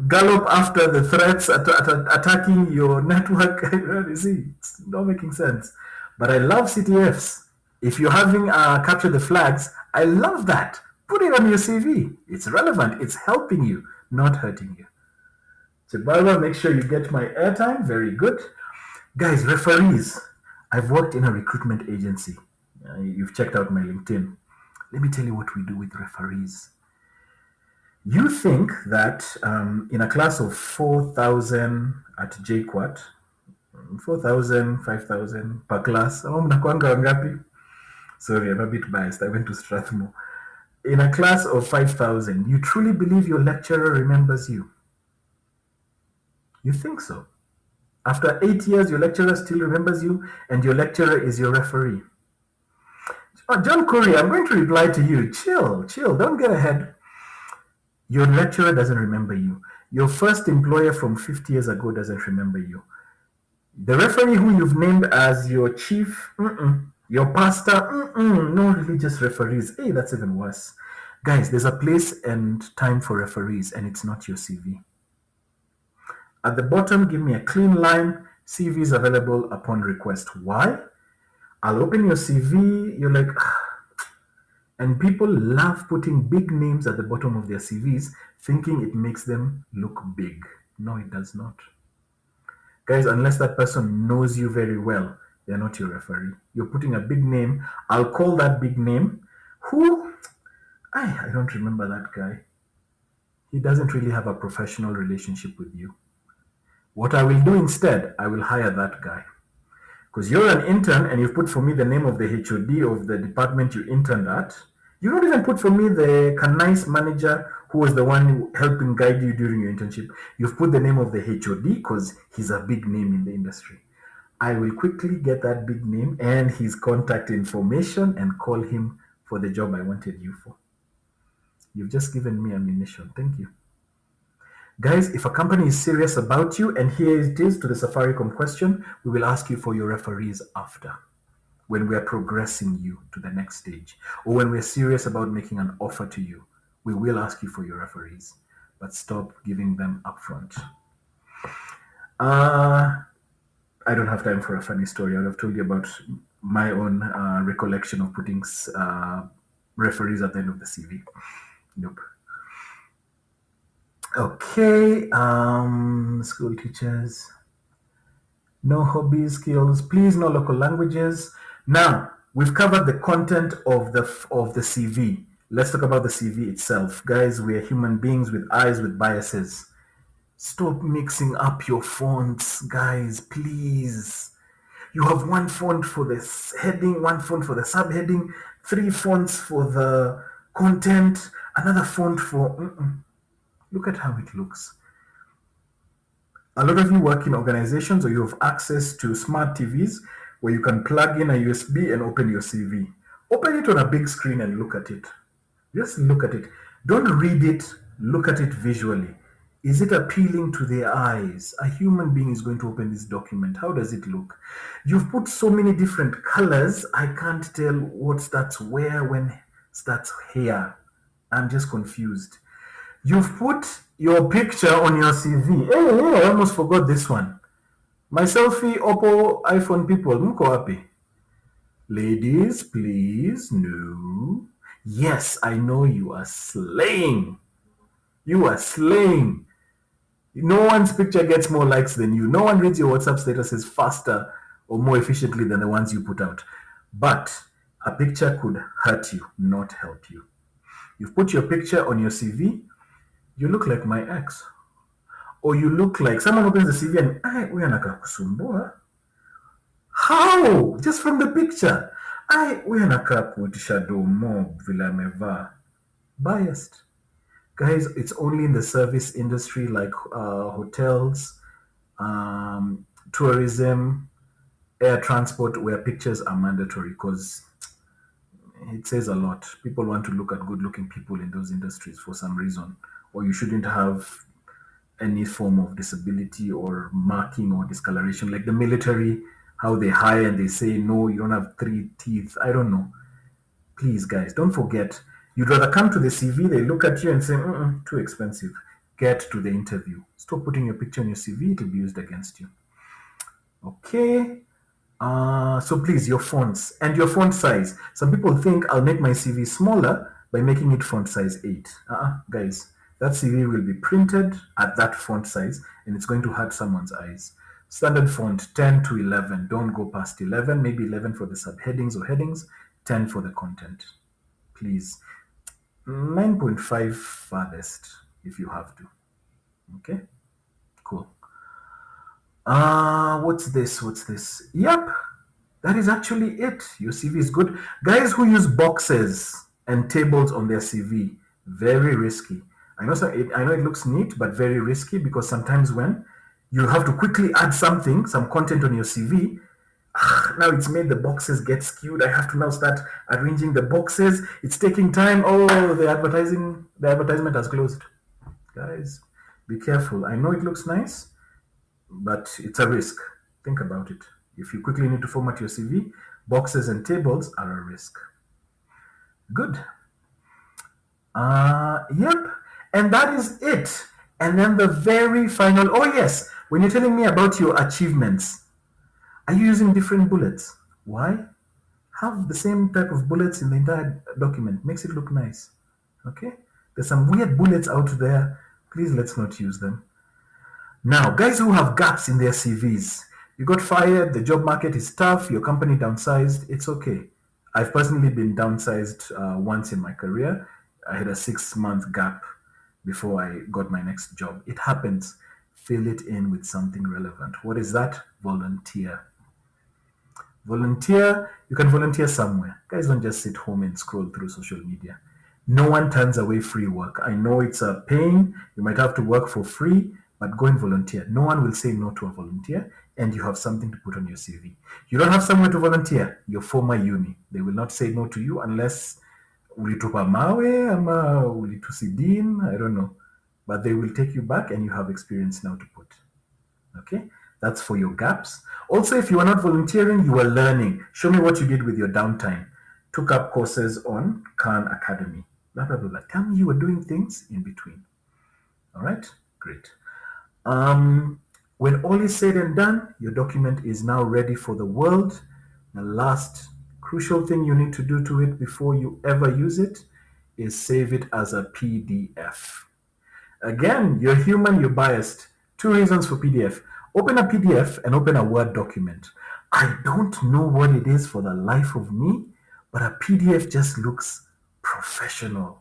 gallop after the threats attacking your network? You see, it's not making sense. But I love CTFs. If you're having capture the flags, I love that. Put it on your CV. It's relevant. It's helping you, not hurting you. So, Barbara, make sure you get my airtime. Very good. Guys, referees. I've worked in a recruitment agency. You've checked out my LinkedIn. Let me tell you what we do with referees. You think that in a class of 4,000 at JQuat, 4,000, 5,000 per class, mnakuanga wangapi? Sorry, I'm a bit biased. I went to Strathmore. In a class of 5,000, you truly believe your lecturer remembers you? You think so? After 8 years, your lecturer still remembers you, and your lecturer is your referee. Oh, John Curry, I'm going to reply to you. Chill, chill, don't get ahead. Your lecturer doesn't remember you. Your first employer from 50 years ago doesn't remember you. The referee who you've named as your chief, your pastor, no religious referees. Hey, that's even worse. Guys, there's a place and time for referees, and it's not your CV. At the bottom, give me a clean line. CV is available upon request. Why? I'll open your CV. You're like, and people love putting big names at the bottom of their CVs, thinking it makes them look big. No, it does not. Guys, unless that person knows you very well, they're not your referee. You're putting a big name. I'll call that big name. Who? I don't remember that guy. He doesn't really have a professional relationship with you. What I will do instead, I will hire that guy. Because you're an intern and you've put for me the name of the HOD of the department you interned at. You don't even put for me the nice manager who was the one helping guide you during your internship. You've put the name of the HOD because he's a big name in the industry. I will quickly get that big name and his contact information and call him for the job I wanted you for. You've just given me ammunition. Thank you. Guys, if a company is serious about you, and here it is to the Safaricom question, we will ask you for your referees after, when we are progressing you to the next stage, or when we're serious about making an offer to you, we will ask you for your referees, but stop giving them upfront. I don't have time for a funny story. I would have told you about my own recollection of putting referees at the end of the CV. Nope. Okay, school teachers. No hobbies, skills, please no local languages. Now, we've covered the content of the CV. Let's talk about the CV itself. Guys, we are human beings with eyes with biases. Stop mixing up your fonts, guys, please. You have one font for the heading, one font for the subheading, three fonts for the content, another font for... Look at how it looks. A lot of you work in organizations or you have access to smart TVs where you can plug in a USB and open your CV. Open it on a big screen and look at it. Just look at it. Don't read it, look at it visually. Is it appealing to their eyes? A human being is going to open this document. How does it look? You've put so many different colors, I can't tell what starts where when starts here. I'm just confused. You've put your picture on your CV. Hey, I almost forgot this one. My selfie, Oppo, iPhone people, mko wapi? Ladies, please, no. Yes, I know you are slaying. You are slaying. No one's picture gets more likes than you. No one reads your WhatsApp statuses faster or more efficiently than the ones you put out. But a picture could hurt you, not help you. You've put your picture on your CV, you look like my ex. Or you look like someone opens the CV and, huyu anakaa kusumbua. How? Just from the picture. Huyu anakaa kuitisha domo vile amevaa. Biased. Guys, it's only in the service industry like hotels, tourism, air transport where pictures are mandatory because it says a lot. People want to look at good looking people in those industries for some reason. Or you shouldn't have any form of disability or marking or discoloration. Like the military, how they hire and they say, no, you don't have 3 teeth. I don't know. Please, guys, don't forget. You'd rather come to the CV, they look at you and say, too expensive. Get to the interview. Stop putting your picture on your CV, it'll be used against you. Okay. So please, your fonts and your font size. Some people think I'll make my CV smaller by making it font size 8. Guys, that CV will be printed at that font size and it's going to hurt someone's eyes. Standard font 10 to 11. Don't go past 11, maybe 11 for the subheadings or headings, 10 for the content. Please. 9.5 farthest if you have to. Okay? Cool. What's this? Yep. That is actually it. Your CV is good. Guys who use boxes and tables on their CV, very risky. I know it looks neat, but very risky because sometimes when you have to quickly add something, some content on your CV, now it's made the boxes get skewed. I have to now start arranging the boxes. It's taking time. Oh, the advertisement has closed. Guys, be careful. I know it looks nice, but it's a risk. Think about it. If you quickly need to format your CV, boxes and tables are a risk. Good. Yep. And that is it. And then the very final, oh yes, when you're telling me about your achievements, are you using different bullets? Why? Have the same type of bullets in the entire document. Makes it look nice. Okay? There's some weird bullets out there. Please let's not use them. Now, guys who have gaps in their CVs, you got fired, the job market is tough, your company downsized, it's okay. I've personally been downsized once in my career. I had a 6-month gap before I got my next job. It happens. Fill it in with something relevant. What is that? Volunteer. Volunteer, you can volunteer somewhere. Guys, don't just sit home and scroll through social media. No one turns away free work. I know it's a pain. You might have to work for free, but go and volunteer. No one will say no to a volunteer, and you have something to put on your CV. You don't have somewhere to volunteer, your former uni. They will not say no to you unless ulitupa mawe ama ulitusidin, I don't know. But they will take you back and you have experience now to put. Okay? That's for your gaps. Also, if you are not volunteering, you are learning. Show me what you did with your downtime. Took up courses on Khan Academy. Blah, blah, blah, blah. Tell me you were doing things in between. All right? Great. When all is said and done, your document is now ready for the world. The last crucial thing you need to do to it before you ever use it is save it as a PDF. Again, you're human, you're biased. 2 reasons for PDF. Open a PDF and open a Word document. I don't know what it is for the life of me, but a PDF just looks professional.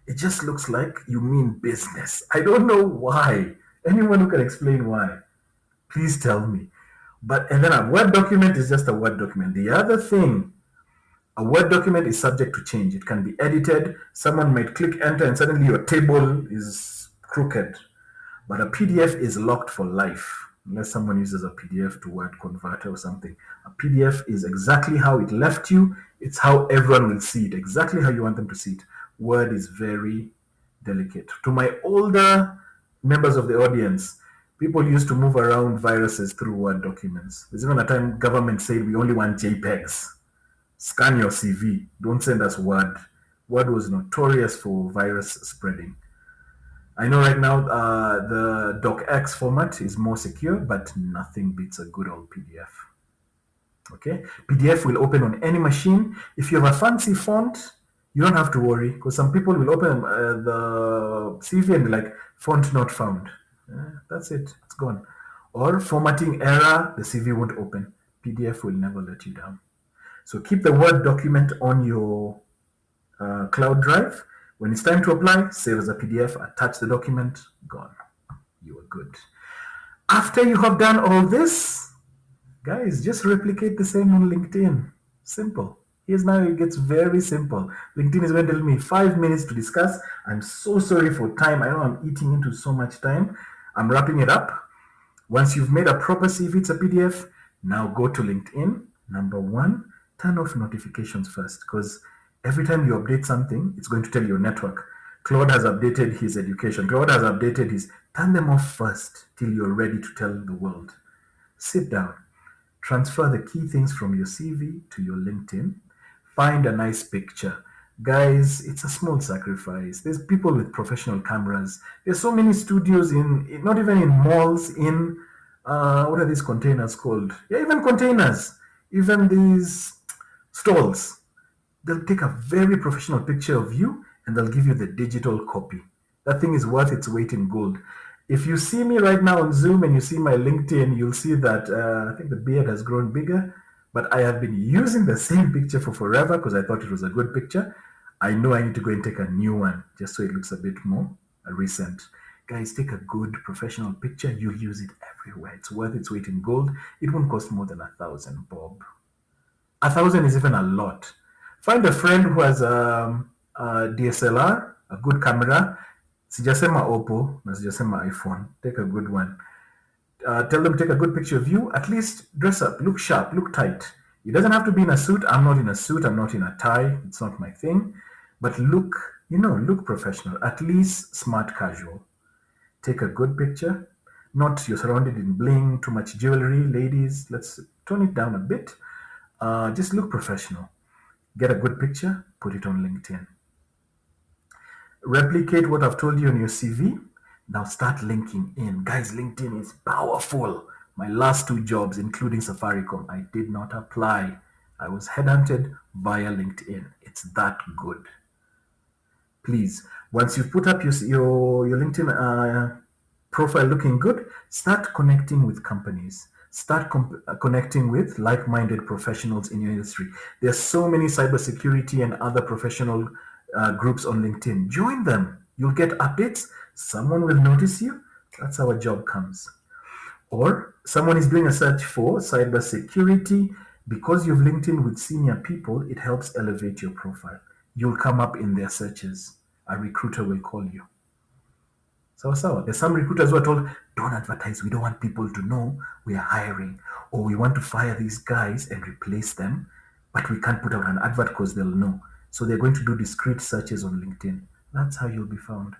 It just looks like you mean business. I don't know why. Anyone who can explain why, please tell me. And then a Word document is just a Word document. The other thing, a Word document is subject to change. It can be edited. Someone might click enter and suddenly your table is crooked. But a PDF is locked for life. unless someone uses a PDF to Word converter or something. A PDF is exactly how it left you. It's how everyone will see it, exactly how you want them to see it. Word is very delicate. To my older members of the audience, people used to move around viruses through Word documents. There's even a time government said we only want JPEGs. Scan your CV. Don't send us Word. Word was notorious for virus spreading. I know right now the docx format is more secure, but nothing beats a good old PDF. Okay, PDF will open on any machine. If you have a fancy font, you don't have to worry because some people will open the CV and be like, font not found. That's it, it's gone. Or formatting error, the CV won't open. PDF will never let you down. So keep the Word document on your cloud drive. When it's time to apply, save as a PDF, attach the document, gone. You are good. After you have done all this, guys, just replicate the same on LinkedIn. Simple. Here's now it gets very simple. LinkedIn is going to tell me 5 minutes to discuss. I'm so sorry for time. I know I'm eating into so much time. I'm wrapping it up. Once you've made a proper CV, it's a PDF. Now go to LinkedIn. Number one, turn off notifications first because every time you update something, it's going to tell your network. Claude has updated his education. Claude has updated his. Turn them off first till you're ready to tell the world. Sit down. Transfer the key things from your CV to your LinkedIn. Find a nice picture. Guys, it's a small sacrifice. There's people with professional cameras. There's so many studios not even in malls, in, what are these containers called? Yeah, even containers. Even these stalls. They'll take a very professional picture of you and they'll give you the digital copy. That thing is worth its weight in gold. If you see me right now on Zoom and you see my LinkedIn, you'll see that I think the beard has grown bigger, but I have been using the same picture for forever because I thought it was a good picture. I know I need to go and take a new one just so it looks a bit more recent. Guys, take a good professional picture. You'll use it everywhere. It's worth its weight in gold. It won't cost more than 1,000 bob. 1,000 is even a lot. Find a friend who has a DSLR, a good camera. Sijasema Oppo na sijasema iPhone. Take a good one. Tell them to take a good picture of you. At least dress up, look sharp, look tight. It doesn't have to be in a suit. I'm not in a suit. I'm not in a tie. It's not my thing. But look, look professional. At least smart casual. Take a good picture. Not you're surrounded in bling, too much jewelry. Ladies, let's tone it down a bit. Just look professional. Get a good picture, put it on LinkedIn. Replicate what I've told you on your CV. Now start linking in. Guys, LinkedIn is powerful. My last two jobs, including Safaricom, I did not apply. I was headhunted via LinkedIn. It's that good. Please, once you've put up your LinkedIn profile looking good, start connecting with companies. Start connecting with like-minded professionals in your industry. There's so many cybersecurity and other professional groups on LinkedIn. Join them. You'll get updates. Someone will notice you. That's how a job comes. Or someone is doing a search for cybersecurity. Because you've linked in with senior people, it helps elevate your profile. You'll come up in their searches. A recruiter will call you. So, there's some recruiters who are told, don't advertise. We don't want people to know we are hiring. Or we want to fire these guys and replace them, but we can't put out an advert because they'll know. So they're going to do discrete searches on LinkedIn. That's how you'll be found.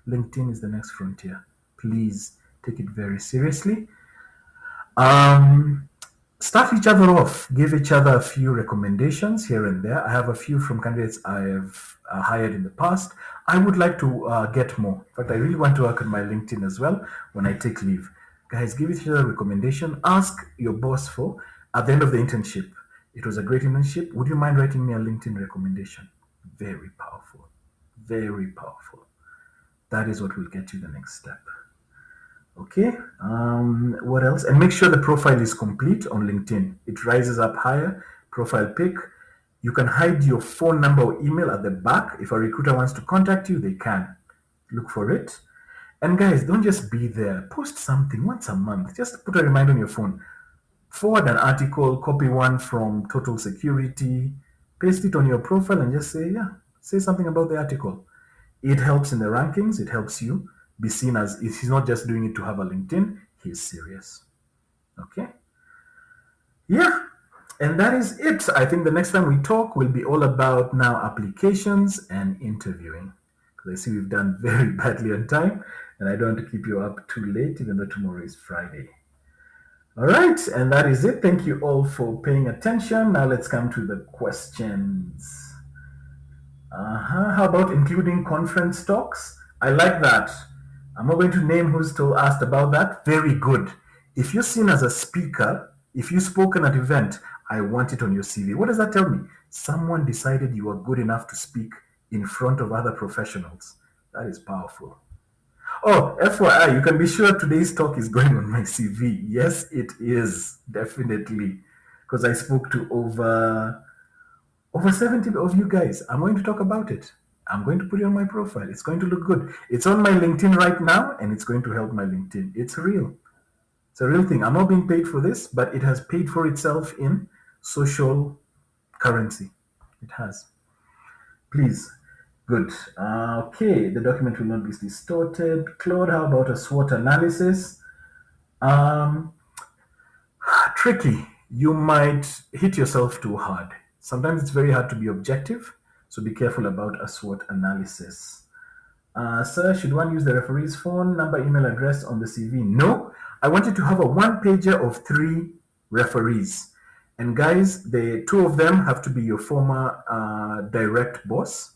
LinkedIn is the next frontier. Please take it very seriously. Um, Start each other off. Give each other a few recommendations here and there. I have a few from candidates I have hired in the past. I would like to get more. In fact, I really want to work on my LinkedIn as well when I take leave. Guys, give each other a recommendation. Ask your boss for, at the end of the internship, it was a great internship. Would you mind writing me a LinkedIn recommendation? Very powerful. Very powerful. That is what will get you the next step. Okay, what else? And make sure the profile is complete on LinkedIn. It rises up higher. Profile pic. You can hide your phone number or email at the back. If a recruiter wants to contact you, they can. Look for it. And guys, don't just be there. Post something once a month. Just put a reminder on your phone. Forward an article, copy one from Total Security, paste it on your profile and just say something about the article. It helps in the rankings. It helps you be seen as if he's not just doing it to have a LinkedIn, he's serious. Okay. Yeah. And that is it. I think the next time we talk will be all about now applications and interviewing. Because I see we've done very badly on time, and I don't want to keep you up too late, even though tomorrow is Friday. All right, and that is it. Thank you all for paying attention. Now let's come to the questions. How about including conference talks? I like that. I'm not going to name who's still asked about that. Very good. If you're seen as a speaker, if you spoke at an event, I want it on your CV. What does that tell me? Someone decided you are good enough to speak in front of other professionals. That is powerful. Oh, FYI, you can be sure today's talk is going on my CV. Yes, it is. Definitely. Because I spoke to over 70 of you guys. I'm going to talk about it. I'm going to put it on my profile. It's going to look good. It's on my LinkedIn right now, and it's going to help my LinkedIn. It's real. It's a real thing. I'm not being paid for this, but it has paid for itself in social currency. It has. Please. Good. Okay, the document will not be distorted. Claude, how about a SWOT analysis? Um, Tricky. You might hit yourself too hard. Sometimes it's very hard to be objective, so be careful about a SWOT analysis. Sir, should one use the referee's phone number, email address on the CV? No. I want you to have a one pager of 3 referees. And guys, the 2 of them have to be your former direct boss,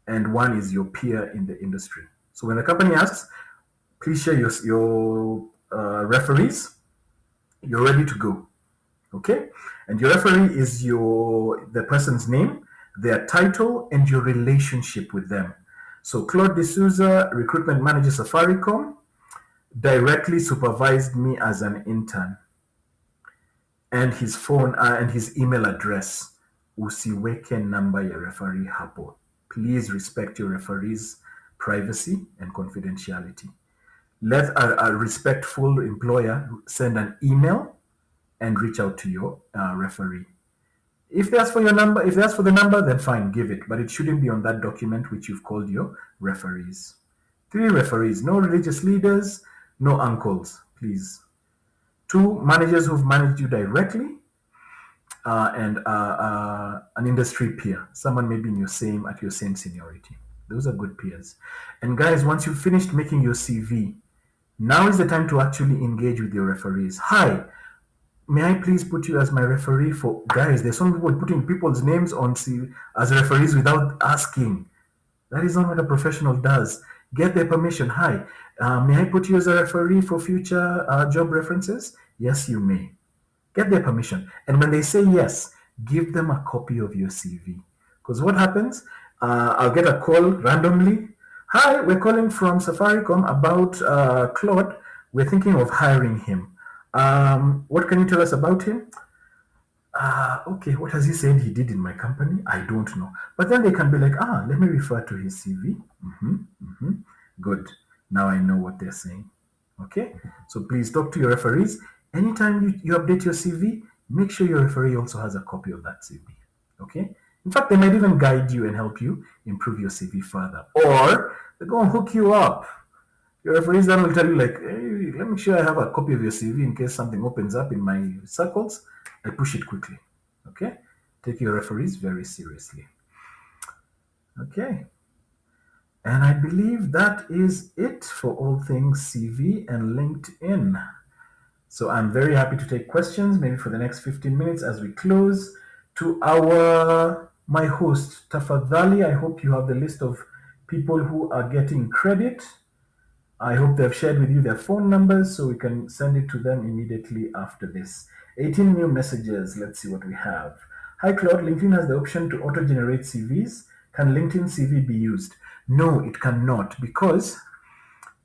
and one is your peer in the industry. So when the company asks, please share your referees, you're ready to go. Okay? And your referee is the person's name, their title, and your relationship with them. So Claude D'Souza, recruitment manager Safaricom, directly supervised me as an intern. And his phone and his email address. Usiweke namba ya referee hapo. Please respect your referee's privacy and confidentiality. Let a respectful employer send an email and reach out to your referee. If they ask for your number, if they ask for the number, then fine, give it. But it shouldn't be on that document which you've called your referees. 3 referees, no religious leaders, no uncles, please. 2 managers who've managed you directly, and an industry peer, someone maybe at your same seniority. Those are good peers. And guys, once you've finished making your CV, now is the time to actually engage with your referees. Hi, may I please put you as my referee for guys? There's some people putting people's names on CV as referees without asking. That is not what a professional does. Get their permission. Hi, may I put you as a referee for future job references? Yes, you may. Get their permission. And when they say yes, give them a copy of your CV. Because what happens? I'll get a call randomly. Hi, we're calling from Safaricom about Claude. We're thinking of hiring him. What can you tell us about him? Okay, what has he said he did in my company? I don't know. But then they can be like, let me refer to his CV. Good. Now I know what they're saying. Okay, so please talk to your referees. Anytime you update your CV, make sure your referee also has a copy of that CV. Okay, in fact, they might even guide you and help you improve your CV further, or they're going to hook you up. Your referees then will tell you, like, hey, let me sure I have a copy of your CV in case something opens up in my circles. I push it quickly. Okay, take your referees very seriously. Okay. And I believe that is it for all things CV and LinkedIn. So I'm very happy to take questions, maybe for the next 15 minutes as we close. To my host, Tafadhali, I hope you have the list of people who are getting credit. I hope they've shared with you their phone numbers so we can send it to them immediately after this. 18 new messages. Let's see what we have. Hi, Claude. LinkedIn has the option to auto-generate CVs. Can LinkedIn CV be used? No, it cannot, because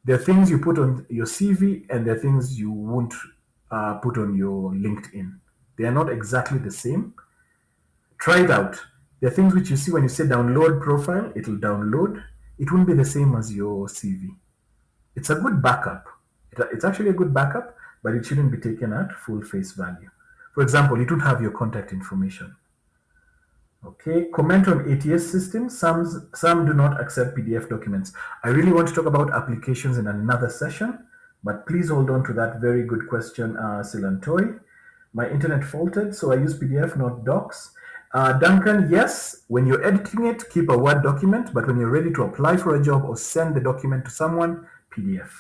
there are things you put on your CV and there are things you won't put on your LinkedIn. They are not exactly the same. Try it out. There are things which you see when you say download profile, it'll download. It won't be the same as your CV. It's a good backup. It's actually a good backup, but it shouldn't be taken at full face value. For example, it would have your contact information. Okay, comment on ATS systems. Some do not accept PDF documents. I really want to talk about applications in another session, But please hold on to that very good question, Silantoy. My internet faltered, so I use PDF, not docs. Duncan, yes, when you're editing it, keep a Word document, but when you're ready to apply for a job or send the document to someone, PDF.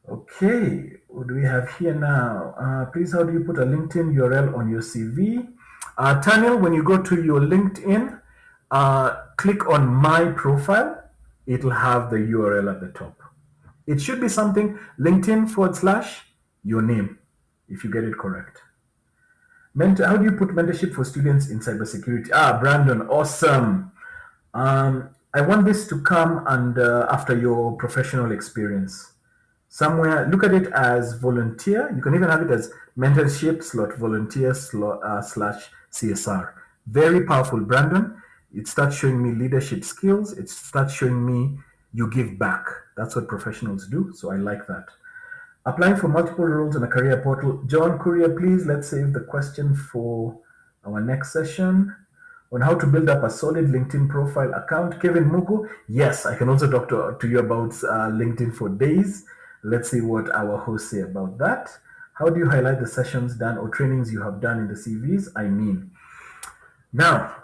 Okay, what do we have here now? Please, how do you put a LinkedIn URL on your CV? Taniel, when you go to your LinkedIn, click on My Profile. It'll have the URL at the top. It should be something LinkedIn / your name, if you get it correct. How do you put mentorship for students in cybersecurity? Brandon, awesome. I want this to come under after your professional experience. Somewhere, look at it as volunteer. You can even have it as mentorship slot volunteer slash CSR. Very powerful, Brandon. It starts showing me leadership skills. It starts showing me you give back. That's what professionals do. So I like that. Applying for multiple roles on a career portal. John Courier, please, let's save the question for our next session on how to build up a solid LinkedIn profile account. Kevin Mugu, yes, I can also talk to you about LinkedIn for days. Let's see what our hosts say about that. How do you highlight the sessions done or trainings you have done in the CVs? I mean, now,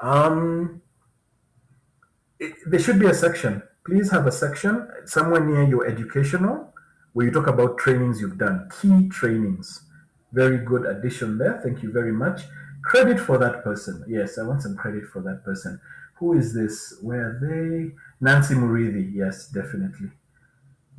there should be a section. Please have a section somewhere near your educational where you talk about trainings you've done, key trainings. Very good addition there. Thank you very much. Credit for that person. Yes, I want some credit for that person. Who is this? Where are they? Nancy Murithi. Yes, definitely.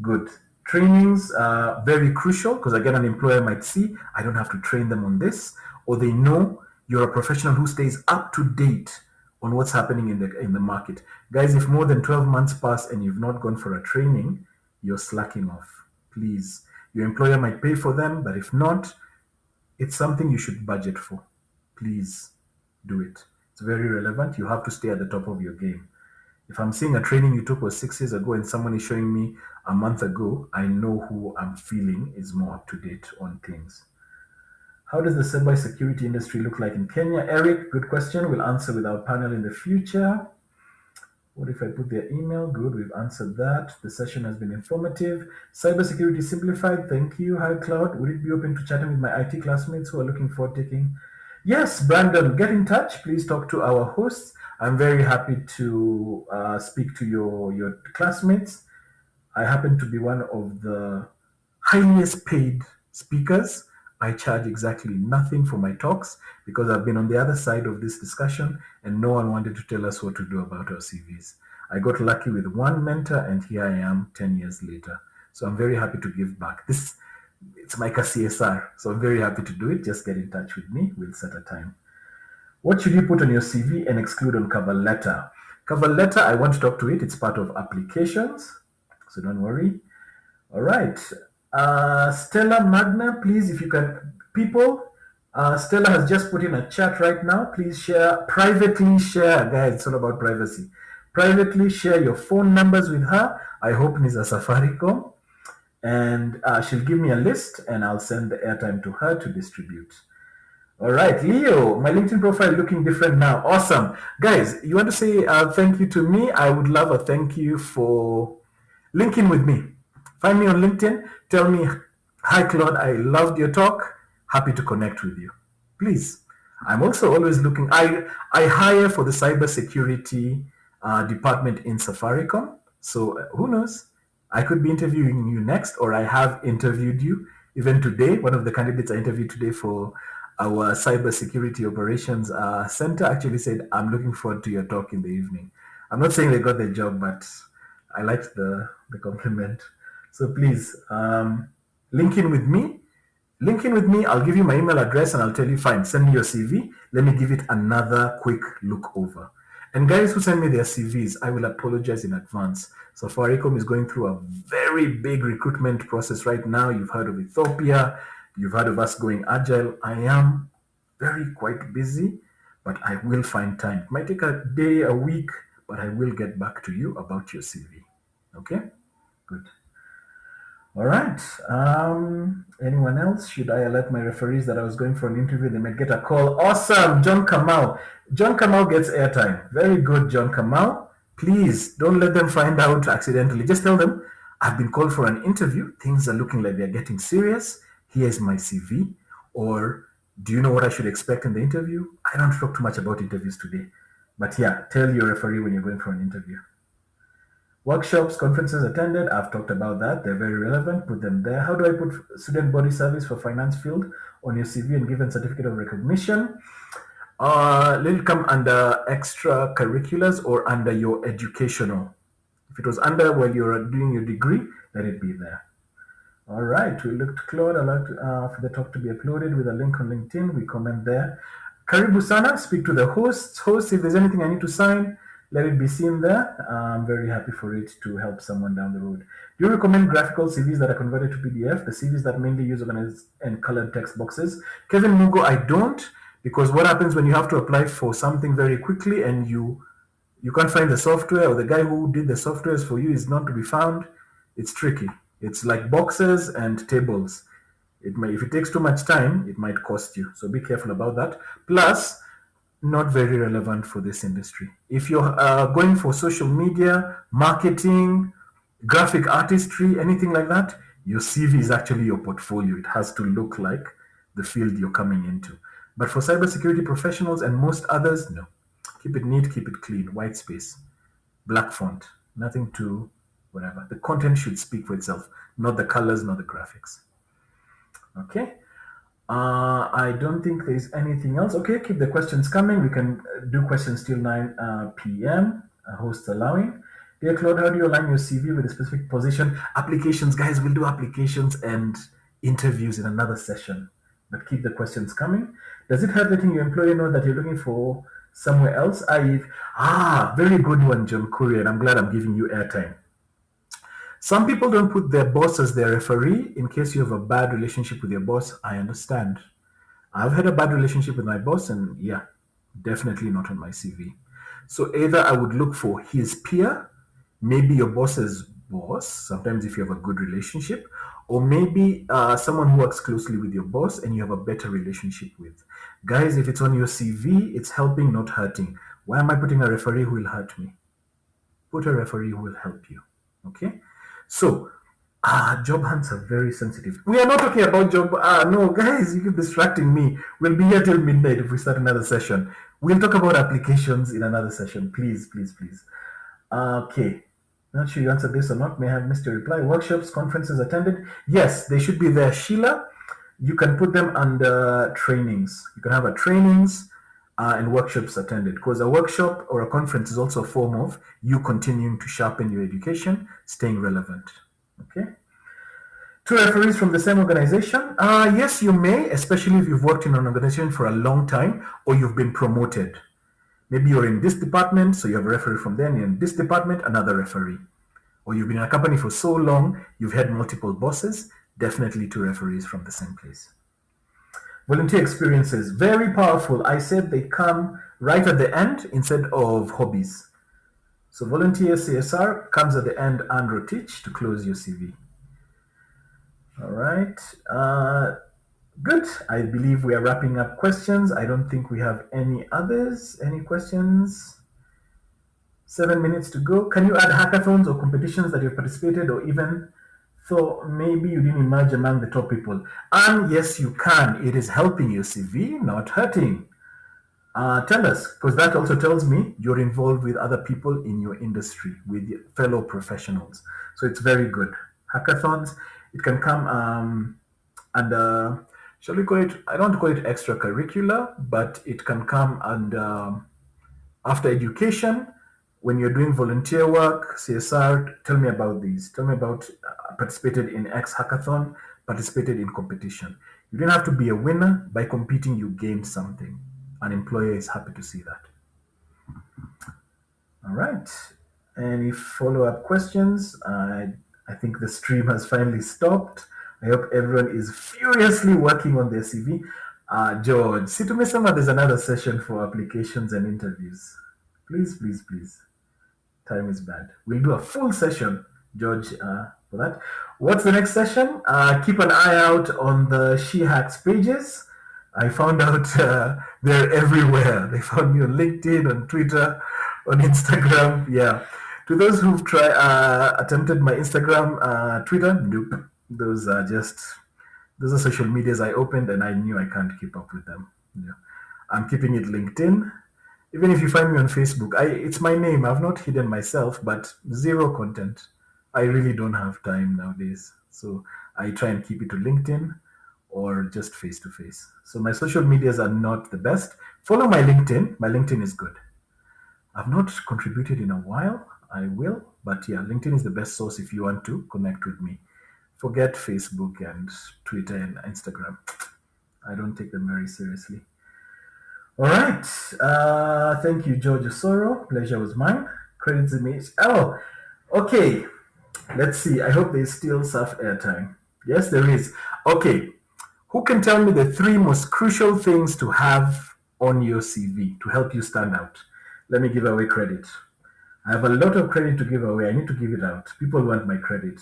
Good. Trainings are very crucial because again, an employer might see I don't have to train them on this, or they know you're a professional who stays up to date on what's happening in the market. Guys, if more than 12 months pass and you've not gone for a training, you're slacking off. Please. Your employer might pay for them, but if not, it's something you should budget for. Please do it. It's very relevant. You have to stay at the top of your game. If I'm seeing a training you took was 6 years ago and someone is showing me a month ago, I know who I'm feeling is more up to date on things. How does the cybersecurity industry look like in Kenya? Eric, good question. We'll answer with our panel in the future. What if I put their email? Good, we've answered that. The session has been informative. Cybersecurity simplified. Thank you. Hi, Cloud. Would it be open to chatting with my IT classmates who are looking for taking? Yes, Brandon, get in touch. Please talk to our hosts. I'm very happy to speak to your classmates. I happen to be one of the highest paid speakers. I charge exactly nothing for my talks because I've been on the other side of this discussion and no one wanted to tell us what to do about our CVs. I got lucky with one mentor and here I am 10 years later. So I'm very happy to give back. It's like a CSR. So I'm very happy to do it. Just get in touch with me. We'll set a time. What should you put on your CV and exclude on cover letter? Cover letter, I want to talk to it. It's part of applications. So don't worry. All right. Stella Magna, please, if you can, people. Stella has just put in a chat right now. Please share, privately share, guys. It's all about privacy. Privately share your phone numbers with her. I hope it's a Safaricom. And she'll give me a list and I'll send the airtime to her to distribute. All right, Leo, my LinkedIn profile looking different now. Awesome. Guys, you want to say thank you to me? I would love a thank you for linking with me. Find me on LinkedIn. Tell me, hi, Claude, I loved your talk. Happy to connect with you. Please. I'm also always looking. I hire for the cybersecurity department in Safaricom. So who knows? I could be interviewing you next, or I have interviewed you even today. One of the candidates I interviewed today for our cybersecurity operations center actually said, I'm looking forward to your talk in the evening. I'm not saying they got the job, but I liked the compliment. So please, link in with me. Link in with me. I'll give you my email address and I'll tell you, fine, send me your CV. Let me give it another quick look over. And guys who send me their CVs, I will apologize in advance. Safaricom is going through a very big recruitment process right now. You've heard of Ethiopia. You've heard of us going agile. I am very quite busy, but I will find time. It might take a day, a week, but I will get back to you about your CV. Okay? Good. All right. Anyone else? Should I alert my referees that I was going for an interview? They might get a call. Awesome. John Kamau. John Kamau gets airtime. Very good, John Kamau. Please don't let them find out accidentally. Just tell them I've been called for an interview. Things are looking like they're getting serious. Here's my CV. Or, do you know what I should expect in the interview? I don't talk too much about interviews today. But yeah, tell your referee when you're going for an interview. Workshops, conferences attended, I've talked about that. They're very relevant. Put them there. How do I put student body service for finance field on your CV and given certificate of recognition? Let it come under extracurriculars or under your educational. If it was under while you're doing your degree, let it be there. All right, we looked Claude. I'd like for the talk to be uploaded with a link on LinkedIn. We comment there. Karibu Sana, speak to the hosts. Host, if there's anything I need to sign, let it be seen there. I'm very happy for it to help someone down the road. Do you recommend graphical CVs that are converted to PDF? The CVs that mainly use organized and colored text boxes? Kevin Mugo, I don't, because what happens when you have to apply for something very quickly and you can't find the software, or the guy who did the softwares for you is not to be found? It's tricky. It's like boxes and tables. If it takes too much time, it might cost you. So be careful about that. Plus, not very relevant for this industry. If you're going for social media, marketing, graphic artistry, anything like that, your CV is actually your portfolio. It has to look like the field you're coming into. But for cybersecurity professionals and most others, no. Keep it neat, keep it clean, white space, black font, nothing too whatever. The content should speak for itself, not the colors, not the graphics. Okay. I don't think there's anything else. Okay, keep the questions coming. We can do questions till 9 p.m., hosts allowing. Dear Claude, how do you align your CV with a specific position? Applications, guys, we'll do applications and interviews in another session. But keep the questions coming. Does it hurt letting your employer know that you're looking for somewhere else? Very good one, John Courier, and I'm glad I'm giving you airtime. Some people don't put their boss as their referee in case you have a bad relationship with your boss. I understand. I've had a bad relationship with my boss, and yeah, definitely not on my CV. So either I would look for his peer, maybe your boss's boss, sometimes if you have a good relationship, or maybe someone who works closely with your boss and you have a better relationship with. Guys, if it's on your CV, it's helping, not hurting. Why am I putting a referee who will hurt me? Put a referee who will help you. Okay? So, job hunts are very sensitive. We are not talking about job. No, guys, you keep distracting me. We'll be here till midnight if we start another session. We'll talk about applications in another session. Please, please, please. Okay. Not sure you answered this or not. May I have missed your reply. Workshops, conferences attended. Yes, they should be there. Sheila, you can put them under trainings. You can have a trainings and workshops attended, because a workshop or a conference is also a form of you continuing to sharpen your education, staying relevant. Okay. Two referees from the same organization? Yes, you may, especially if you've worked in an organization for a long time or you've been promoted. Maybe you're in this department, so you have a referee from there, and you're in this department, another referee. Or you've been in a company for so long, you've had multiple bosses, definitely two referees from the same place. Volunteer experiences, very powerful. I said they come right at the end instead of hobbies. So volunteer CSR comes at the end and rotate to close your CV. All right. Good. I believe we are wrapping up questions. I don't think we have any others. Any questions? 7 minutes to go. Can you add hackathons or competitions that you've participated or even thought maybe you didn't emerge among the top people? And yes, you can. It is helping your CV, not hurting. Tell us, because that also tells me you're involved with other people in your industry, with fellow professionals. So it's very good. Hackathons, it can come under, shall we call it, I don't want to call it extracurricular, but it can come under after education. When you're doing volunteer work, CSR, tell me about these. Tell me about participated in X hackathon, participated in competition. You don't have to be a winner. By competing, you gain something. An employer is happy to see that. All right. Any follow-up questions? I think the stream has finally stopped. I hope everyone is furiously working on their CV. George, see to me, there's another session for applications and interviews. Please, please, please. Time is bad. We'll do a full session, George, for that. What's the next session? Keep an eye out on the She Hacks pages. I found out they're everywhere. They found me on LinkedIn, on Twitter, on Instagram. Yeah. To those who've attempted my Instagram, Twitter, nope. Those are social medias I opened and I knew I can't keep up with them. Yeah. I'm keeping it LinkedIn. Even if you find me on Facebook, it's my name. I've not hidden myself, but zero content. I really don't have time nowadays. So I try and keep it to LinkedIn or just face to face. So my social medias are not the best. Follow my LinkedIn. My LinkedIn is good. I've not contributed in a while. I will, but yeah, LinkedIn is the best source if you want to connect with me. Forget Facebook and Twitter and Instagram. I don't take them very seriously. All right. Thank you, George Osoro. Pleasure was mine. Credits image. Oh, okay. Let's see. I hope there's still self airtime. Yes, there is. Okay. Who can tell me the three most crucial things to have on your CV to help you stand out? Let me give away credit. I have a lot of credit to give away. I need to give it out. People want my credit.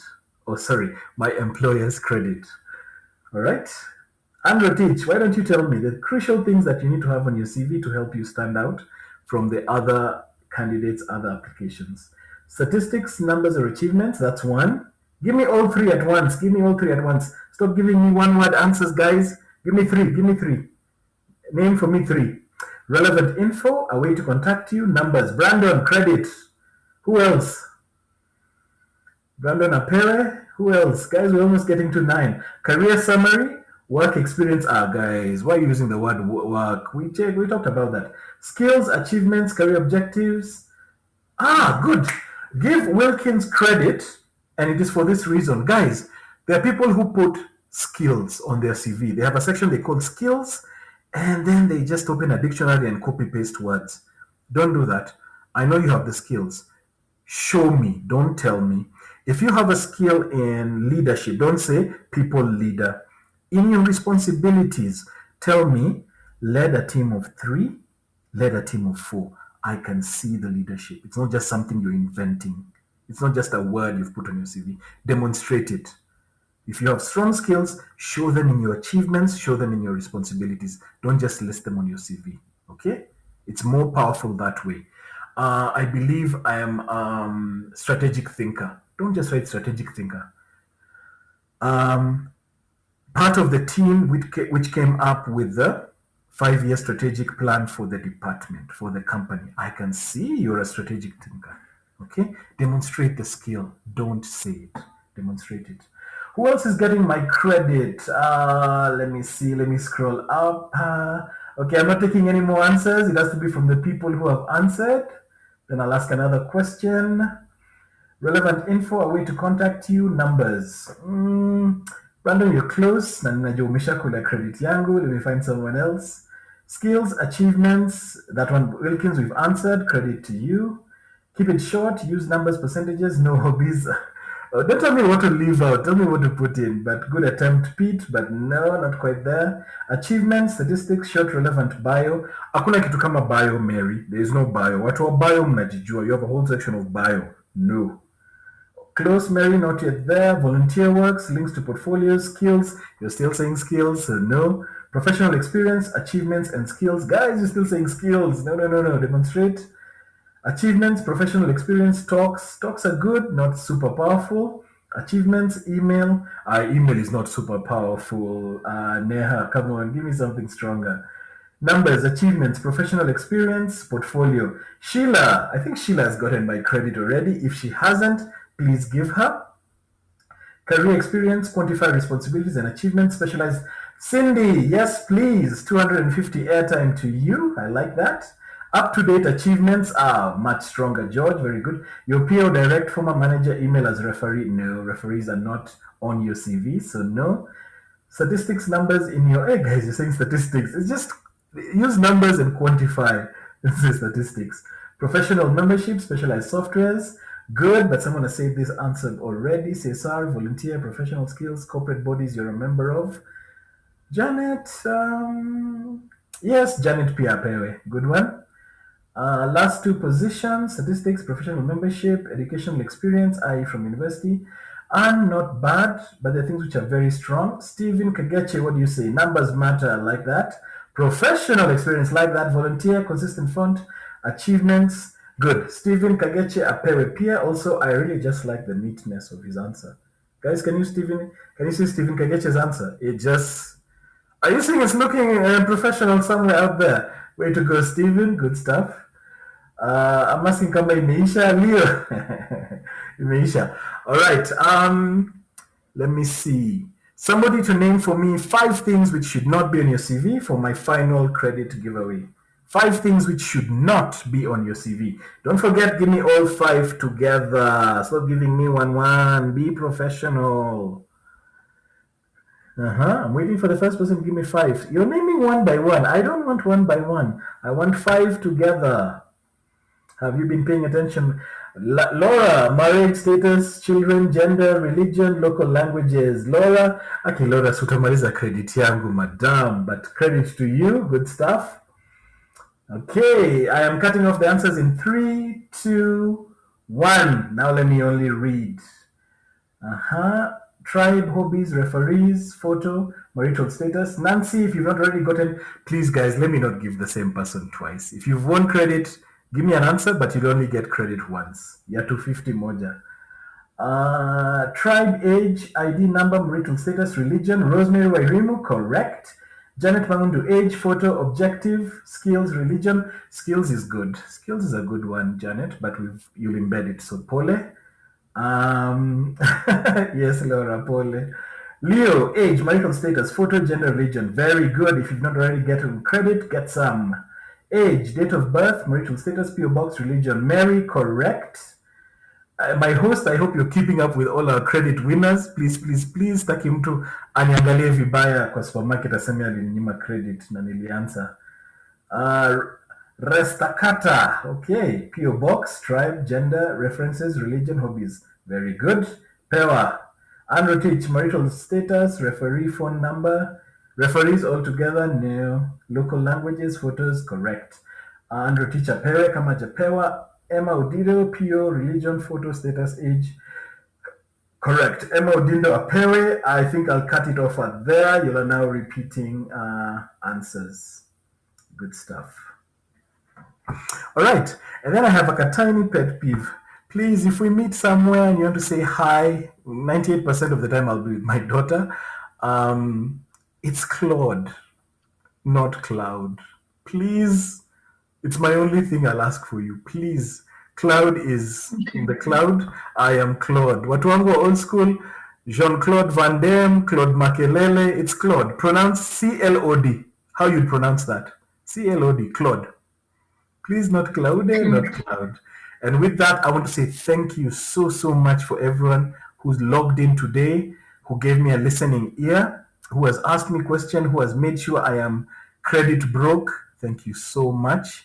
Oh, sorry, my employer's credit. All right. Andrew Teach, why don't you tell me the crucial things that you need to have on your CV to help you stand out from the other candidates, other applications? Statistics, numbers, or achievements, that's one. Give me all three at once. Give me all three at once. Stop giving me one word answers, guys. Give me three. Give me three. Name for me three. Relevant info, a way to contact you. Numbers. Brandon, credit. Who else? Brandon Apere. Who else? Guys, we're almost getting to 9. Career summary. Work experience. Guys, why are you using the word work? We talked about that. Skills, achievements, career objectives. Good. Give Wilkins credit, and it is for this reason. Guys, there are people who put skills on their CV. They have a section they call skills, and then they just open a dictionary and copy paste words. Don't do that. I know you have the skills. Show me, don't tell me. If you have a skill in leadership, don't say people leader. In your responsibilities, tell me, led a team of 3, led a team of 4. I can see the leadership. It's not just something you're inventing. It's not just a word you've put on your CV. Demonstrate it. If you have strong skills, show them in your achievements, show them in your responsibilities. Don't just list them on your CV. Okay? It's more powerful that way. I believe I am strategic thinker. Don't just write strategic thinker. Part of the team which came up with the 5-year strategic plan for the department, for the company. I can see you're a strategic thinker. Okay? Demonstrate the skill. Don't say it. Demonstrate it. Who else is getting my credit? Let me see. Let me scroll up. Okay, I'm not taking any more answers. It has to be from the people who have answered. Then I'll ask another question. Relevant info, a way to contact you, numbers. Brandon, you're close. Na ninajua umeshakula credit yangu. Let me find someone else. Skills, achievements. That one, Wilkins, we've answered. Credit to you. Keep it short. Use numbers, percentages. No hobbies. Don't tell me what to leave out. Tell me what to put in. But good attempt, Pete. But no, not quite there. Achievements, statistics, short, relevant bio. Hakuna kitu kama bio, Mary. There is no bio. Watu wa bio mnajijua. You have a whole section of bio. No. Close, Mary, not yet there. Volunteer works, links to portfolios, skills. You're still saying skills, so no. Professional experience, achievements, and skills. Guys, you're still saying skills. No. Demonstrate. Achievements, professional experience, talks. Talks are good, not super powerful. Achievements, email. Email is not super powerful. Neha, come on, give me something stronger. Numbers, achievements, professional experience, portfolio. Sheila, I think Sheila has gotten my credit already. If she hasn't, please give her. Career experience, quantify responsibilities and achievements, specialized. Cindy, yes, please. 250 airtime to you. I like that. Up-to-date achievements are much stronger. George, very good. Your PO direct former manager email as referee. No, referees are not on your CV, so no. Statistics, numbers in your... Hey, guys, you're saying statistics. It's just use numbers and quantify. This is statistics. Professional membership, specialized softwares. Good, but someone has said this answer already. CSR, volunteer, professional skills, corporate bodies you're a member of. Janet, yes, Janet Piapewe. Good one. Last 2 positions, statistics, professional membership, educational experience, i.e. from university, and not bad, but there are things which are very strong. Stephen Kageche, what do you say? Numbers matter, I like that. Professional experience, like that. Volunteer, consistent font, achievements, Good. Stephen Kagechi Apewe Pia. Also, I really just like the neatness of his answer. Guys, can you see Stephen Kagechi's answer? It just, are you saying it's looking professional somewhere out there? Way to go, Stephen. Good stuff. I'm asking kama imeisha, Leo. Imeisha. All right. Let me see. Somebody to name for me 5 things which should not be on your CV for my final credit giveaway. 5 things which should not be on your CV. Don't forget, give me all 5 together. Stop giving me one. Be professional. I'm waiting for the first person to give me 5. You're naming one by one. I don't want one by one. I want 5 together. Have you been paying attention? Laura, marriage status, children, gender, religion, local languages. Laura, okay, Laura, sutamaliza credit yangu, madam, but credit to you, good stuff. Okay, I am cutting off the answers in 3, 2, 1. Now let me only read. Tribe, hobbies, referees, photo, marital status. Nancy, if you've not already gotten, please guys, let me not give the same person twice. If you've won credit, give me an answer, but you'll only get credit once. Ya 250 moja. Tribe, age, ID number, marital status, religion. Rosemary Wairimu, correct. Janet Mangundu, age, photo, objective, skills, religion. Skills is good. Skills is a good one, Janet, but you'll embed it. So Pole. Yes, Laura Pole. Leo, age, marital status, photo, gender, religion. Very good. If you've not already gotten credit, get some. Age, date of birth, marital status, PO box, religion. Mary, correct. My host, I hope you're keeping up with all our credit winners. Please, taki mtu aniangalie vibaya kwa supermarket aseme alininyima credit na nilianza. Restakata, okay. PO box, tribe, gender, references, religion, hobbies. Very good. Pewa, Andrew Teach, marital status, referee phone number, referees altogether, no. Local languages, photos, correct. Andrew Teach Apewe, kama Japewa. Emma Odido, PO, religion, photo, status, age. Correct. Emma Odindo Apewe. I think I'll cut it off at there. You are now repeating answers. Good stuff. All right. And then I have a tiny pet peeve. Please, if we meet somewhere and you want to say hi, 98% of the time I'll be with my daughter. It's Claude, not Cloud. Please, it's my only thing I'll ask for you. Please. Cloud is in the cloud. I am Claude. Watu wangu wa old school, Jean-Claude Van Damme, Claude Makelele. It's Claude. Pronounce C-L-O-D. How you pronounce that? C-L-O-D, Claude. Please, not Claude, not Cloud. And with that, I want to say thank you so much for everyone who's logged in today, who gave me a listening ear, who has asked me questions, who has made sure I am credit broke. Thank you so much.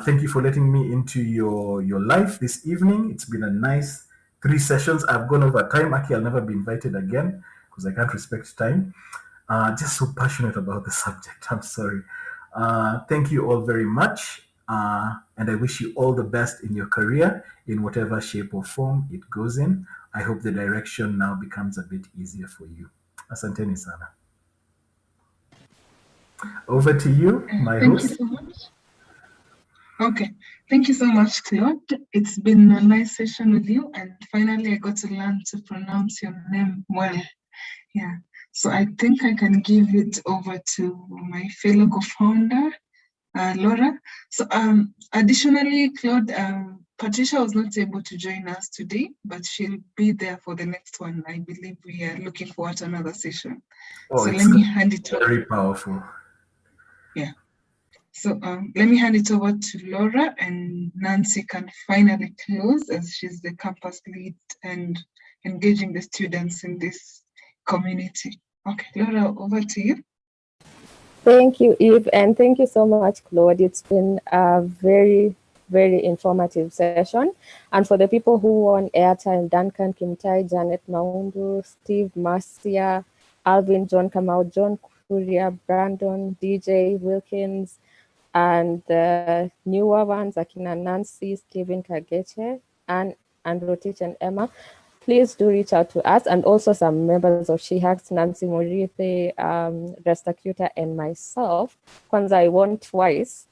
Thank you for letting me into your life this evening. It's been a nice 3 sessions. I've gone over time. Actually, I'll never be invited again because I can't respect time. Just so passionate about the subject. I'm sorry. Thank you all very much. And I wish you all the best in your career in whatever shape or form it goes in. I hope the direction now becomes a bit easier for you. Asanteni sana. Over to you, my host. Thank you so much. Okay, thank you so much, Claude. It's been a nice session with you, and finally I got to learn to pronounce your name well. Yeah, so I think I can give it over to my fellow co-founder, Laura. So additionally, Claude, Patricia was not able to join us today, but she'll be there for the next one. I believe we are looking forward to another session. So let me hand it over. Very powerful. Yeah. So let me hand it over to Laura, and Nancy can finally close as she's the campus lead and engaging the students in this community. Okay, Laura, over to you. Thank you, Eve, and thank you so much, Claude. It's been a very informative session. And for the people who won airtime, Duncan Kimtai, Janet Maundu, Steve, Marcia, Alvin, John Kamau, John Kuria, Brandon, DJ, Wilkins, and the newer ones, Akina Nancy, Stephen Kageche, and Rotich and Emma. Please do reach out to us, and also some members of SheHacks, Nancy Morithe, Restacuta, and myself. Kwanza, I won twice.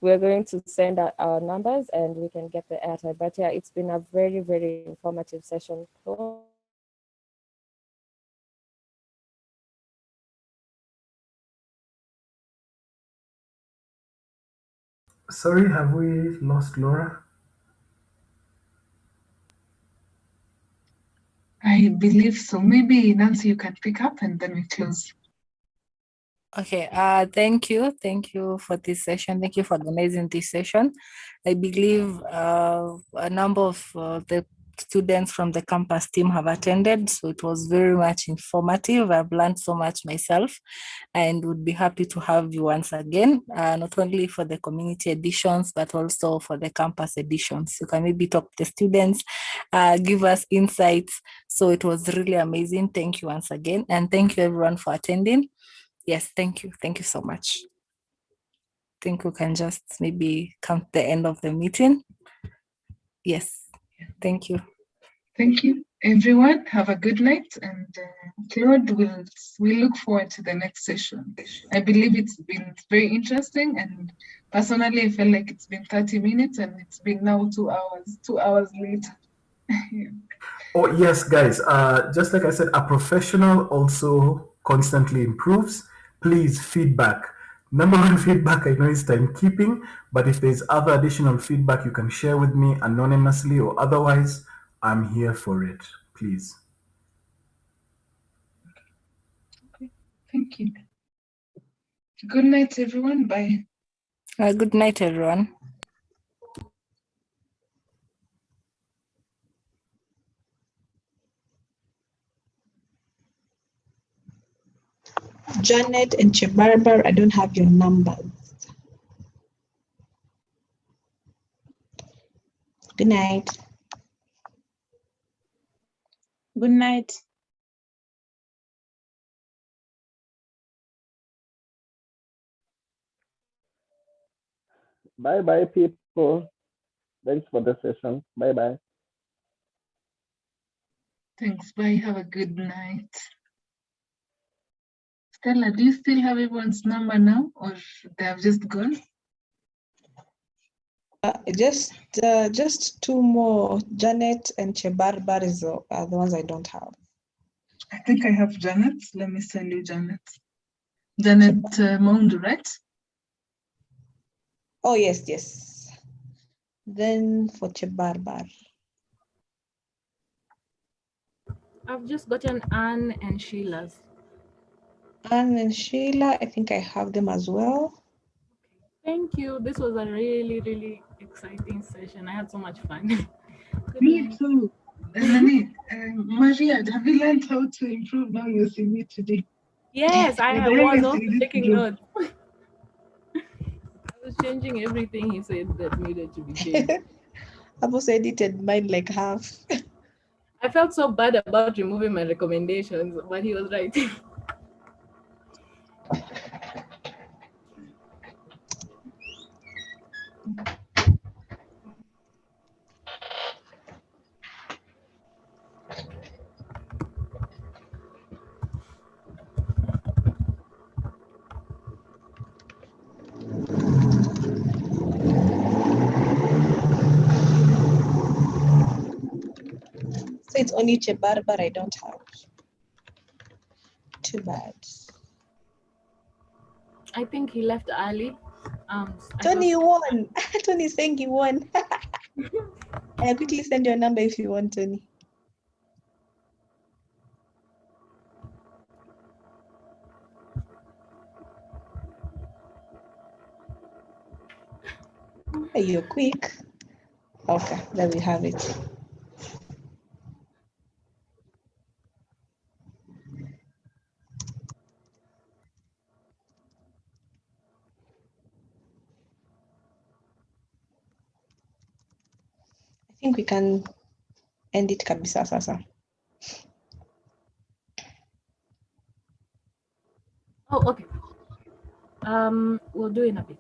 we're going to send out our numbers and we can get the airtime. But yeah, it's been a very, very informative session. Sorry, have we lost Laura? I believe so. Maybe Nancy, you can pick up and then we close. Okay, thank you. Thank you for this session. Thank you for organizing this session. I believe a number of the students from the campus team have attended, so it was very much informative. I've learned so much myself and would be happy to have you once again, not only for the community editions, but also for the campus editions. You can maybe talk to the students, give us insights. So it was really amazing. Thank you once again. And thank you everyone for attending. Yes, thank you. Thank you so much. I think we can just maybe come to the end of the meeting. Yes, thank you. Thank you, everyone. Have a good night. And Claude, we'll look forward to the next session. I believe it's been very interesting. And personally, I feel like it's been 30 minutes and it's been now 2 hours later. Oh, yes, guys. Just like I said, a professional also constantly improves. Please, feedback. Number one feedback, I know is timekeeping, but if there's other additional feedback you can share with me anonymously or otherwise, I'm here for it. Please. Okay. Thank you. Good night, everyone. Bye. Good night, everyone. Janet and Chebarbar, I don't have your numbers. Good night. Good night. Bye bye, people. Thanks for the session. Bye bye. Thanks. Bye. Have a good night. Stella, do you still have everyone's number now, or they have just gone? Just two more. Janet and Chebarbar are the ones I don't have. I think I have Janet. Let me send you Janet. Janet Moundu, right? Oh, yes, yes. Then for Chebarbar. I've just gotten Anne and Sheila's. Anne and Sheila, I think I have them as well. Thank you. This was a really, really exciting session. I had so much fun. Good Me night. too. Nani, Maria, have you learned how to improve now your CV today? Yes, I You're the was youngest also in this taking group. notes. I was changing everything he said that needed to be changed. I've also edited mine like half. I felt so bad about removing my recommendations, but he was right. So it's only Chebarbar I don't have. Too bad. I think he left early. Tony, you won. Tony saying you won. I'll quickly send your number if you want, Tony. Hey, you're quick. Okay, there we have it. I think we can end it kabisa sasa. Oh, okay. We'll do in a bit.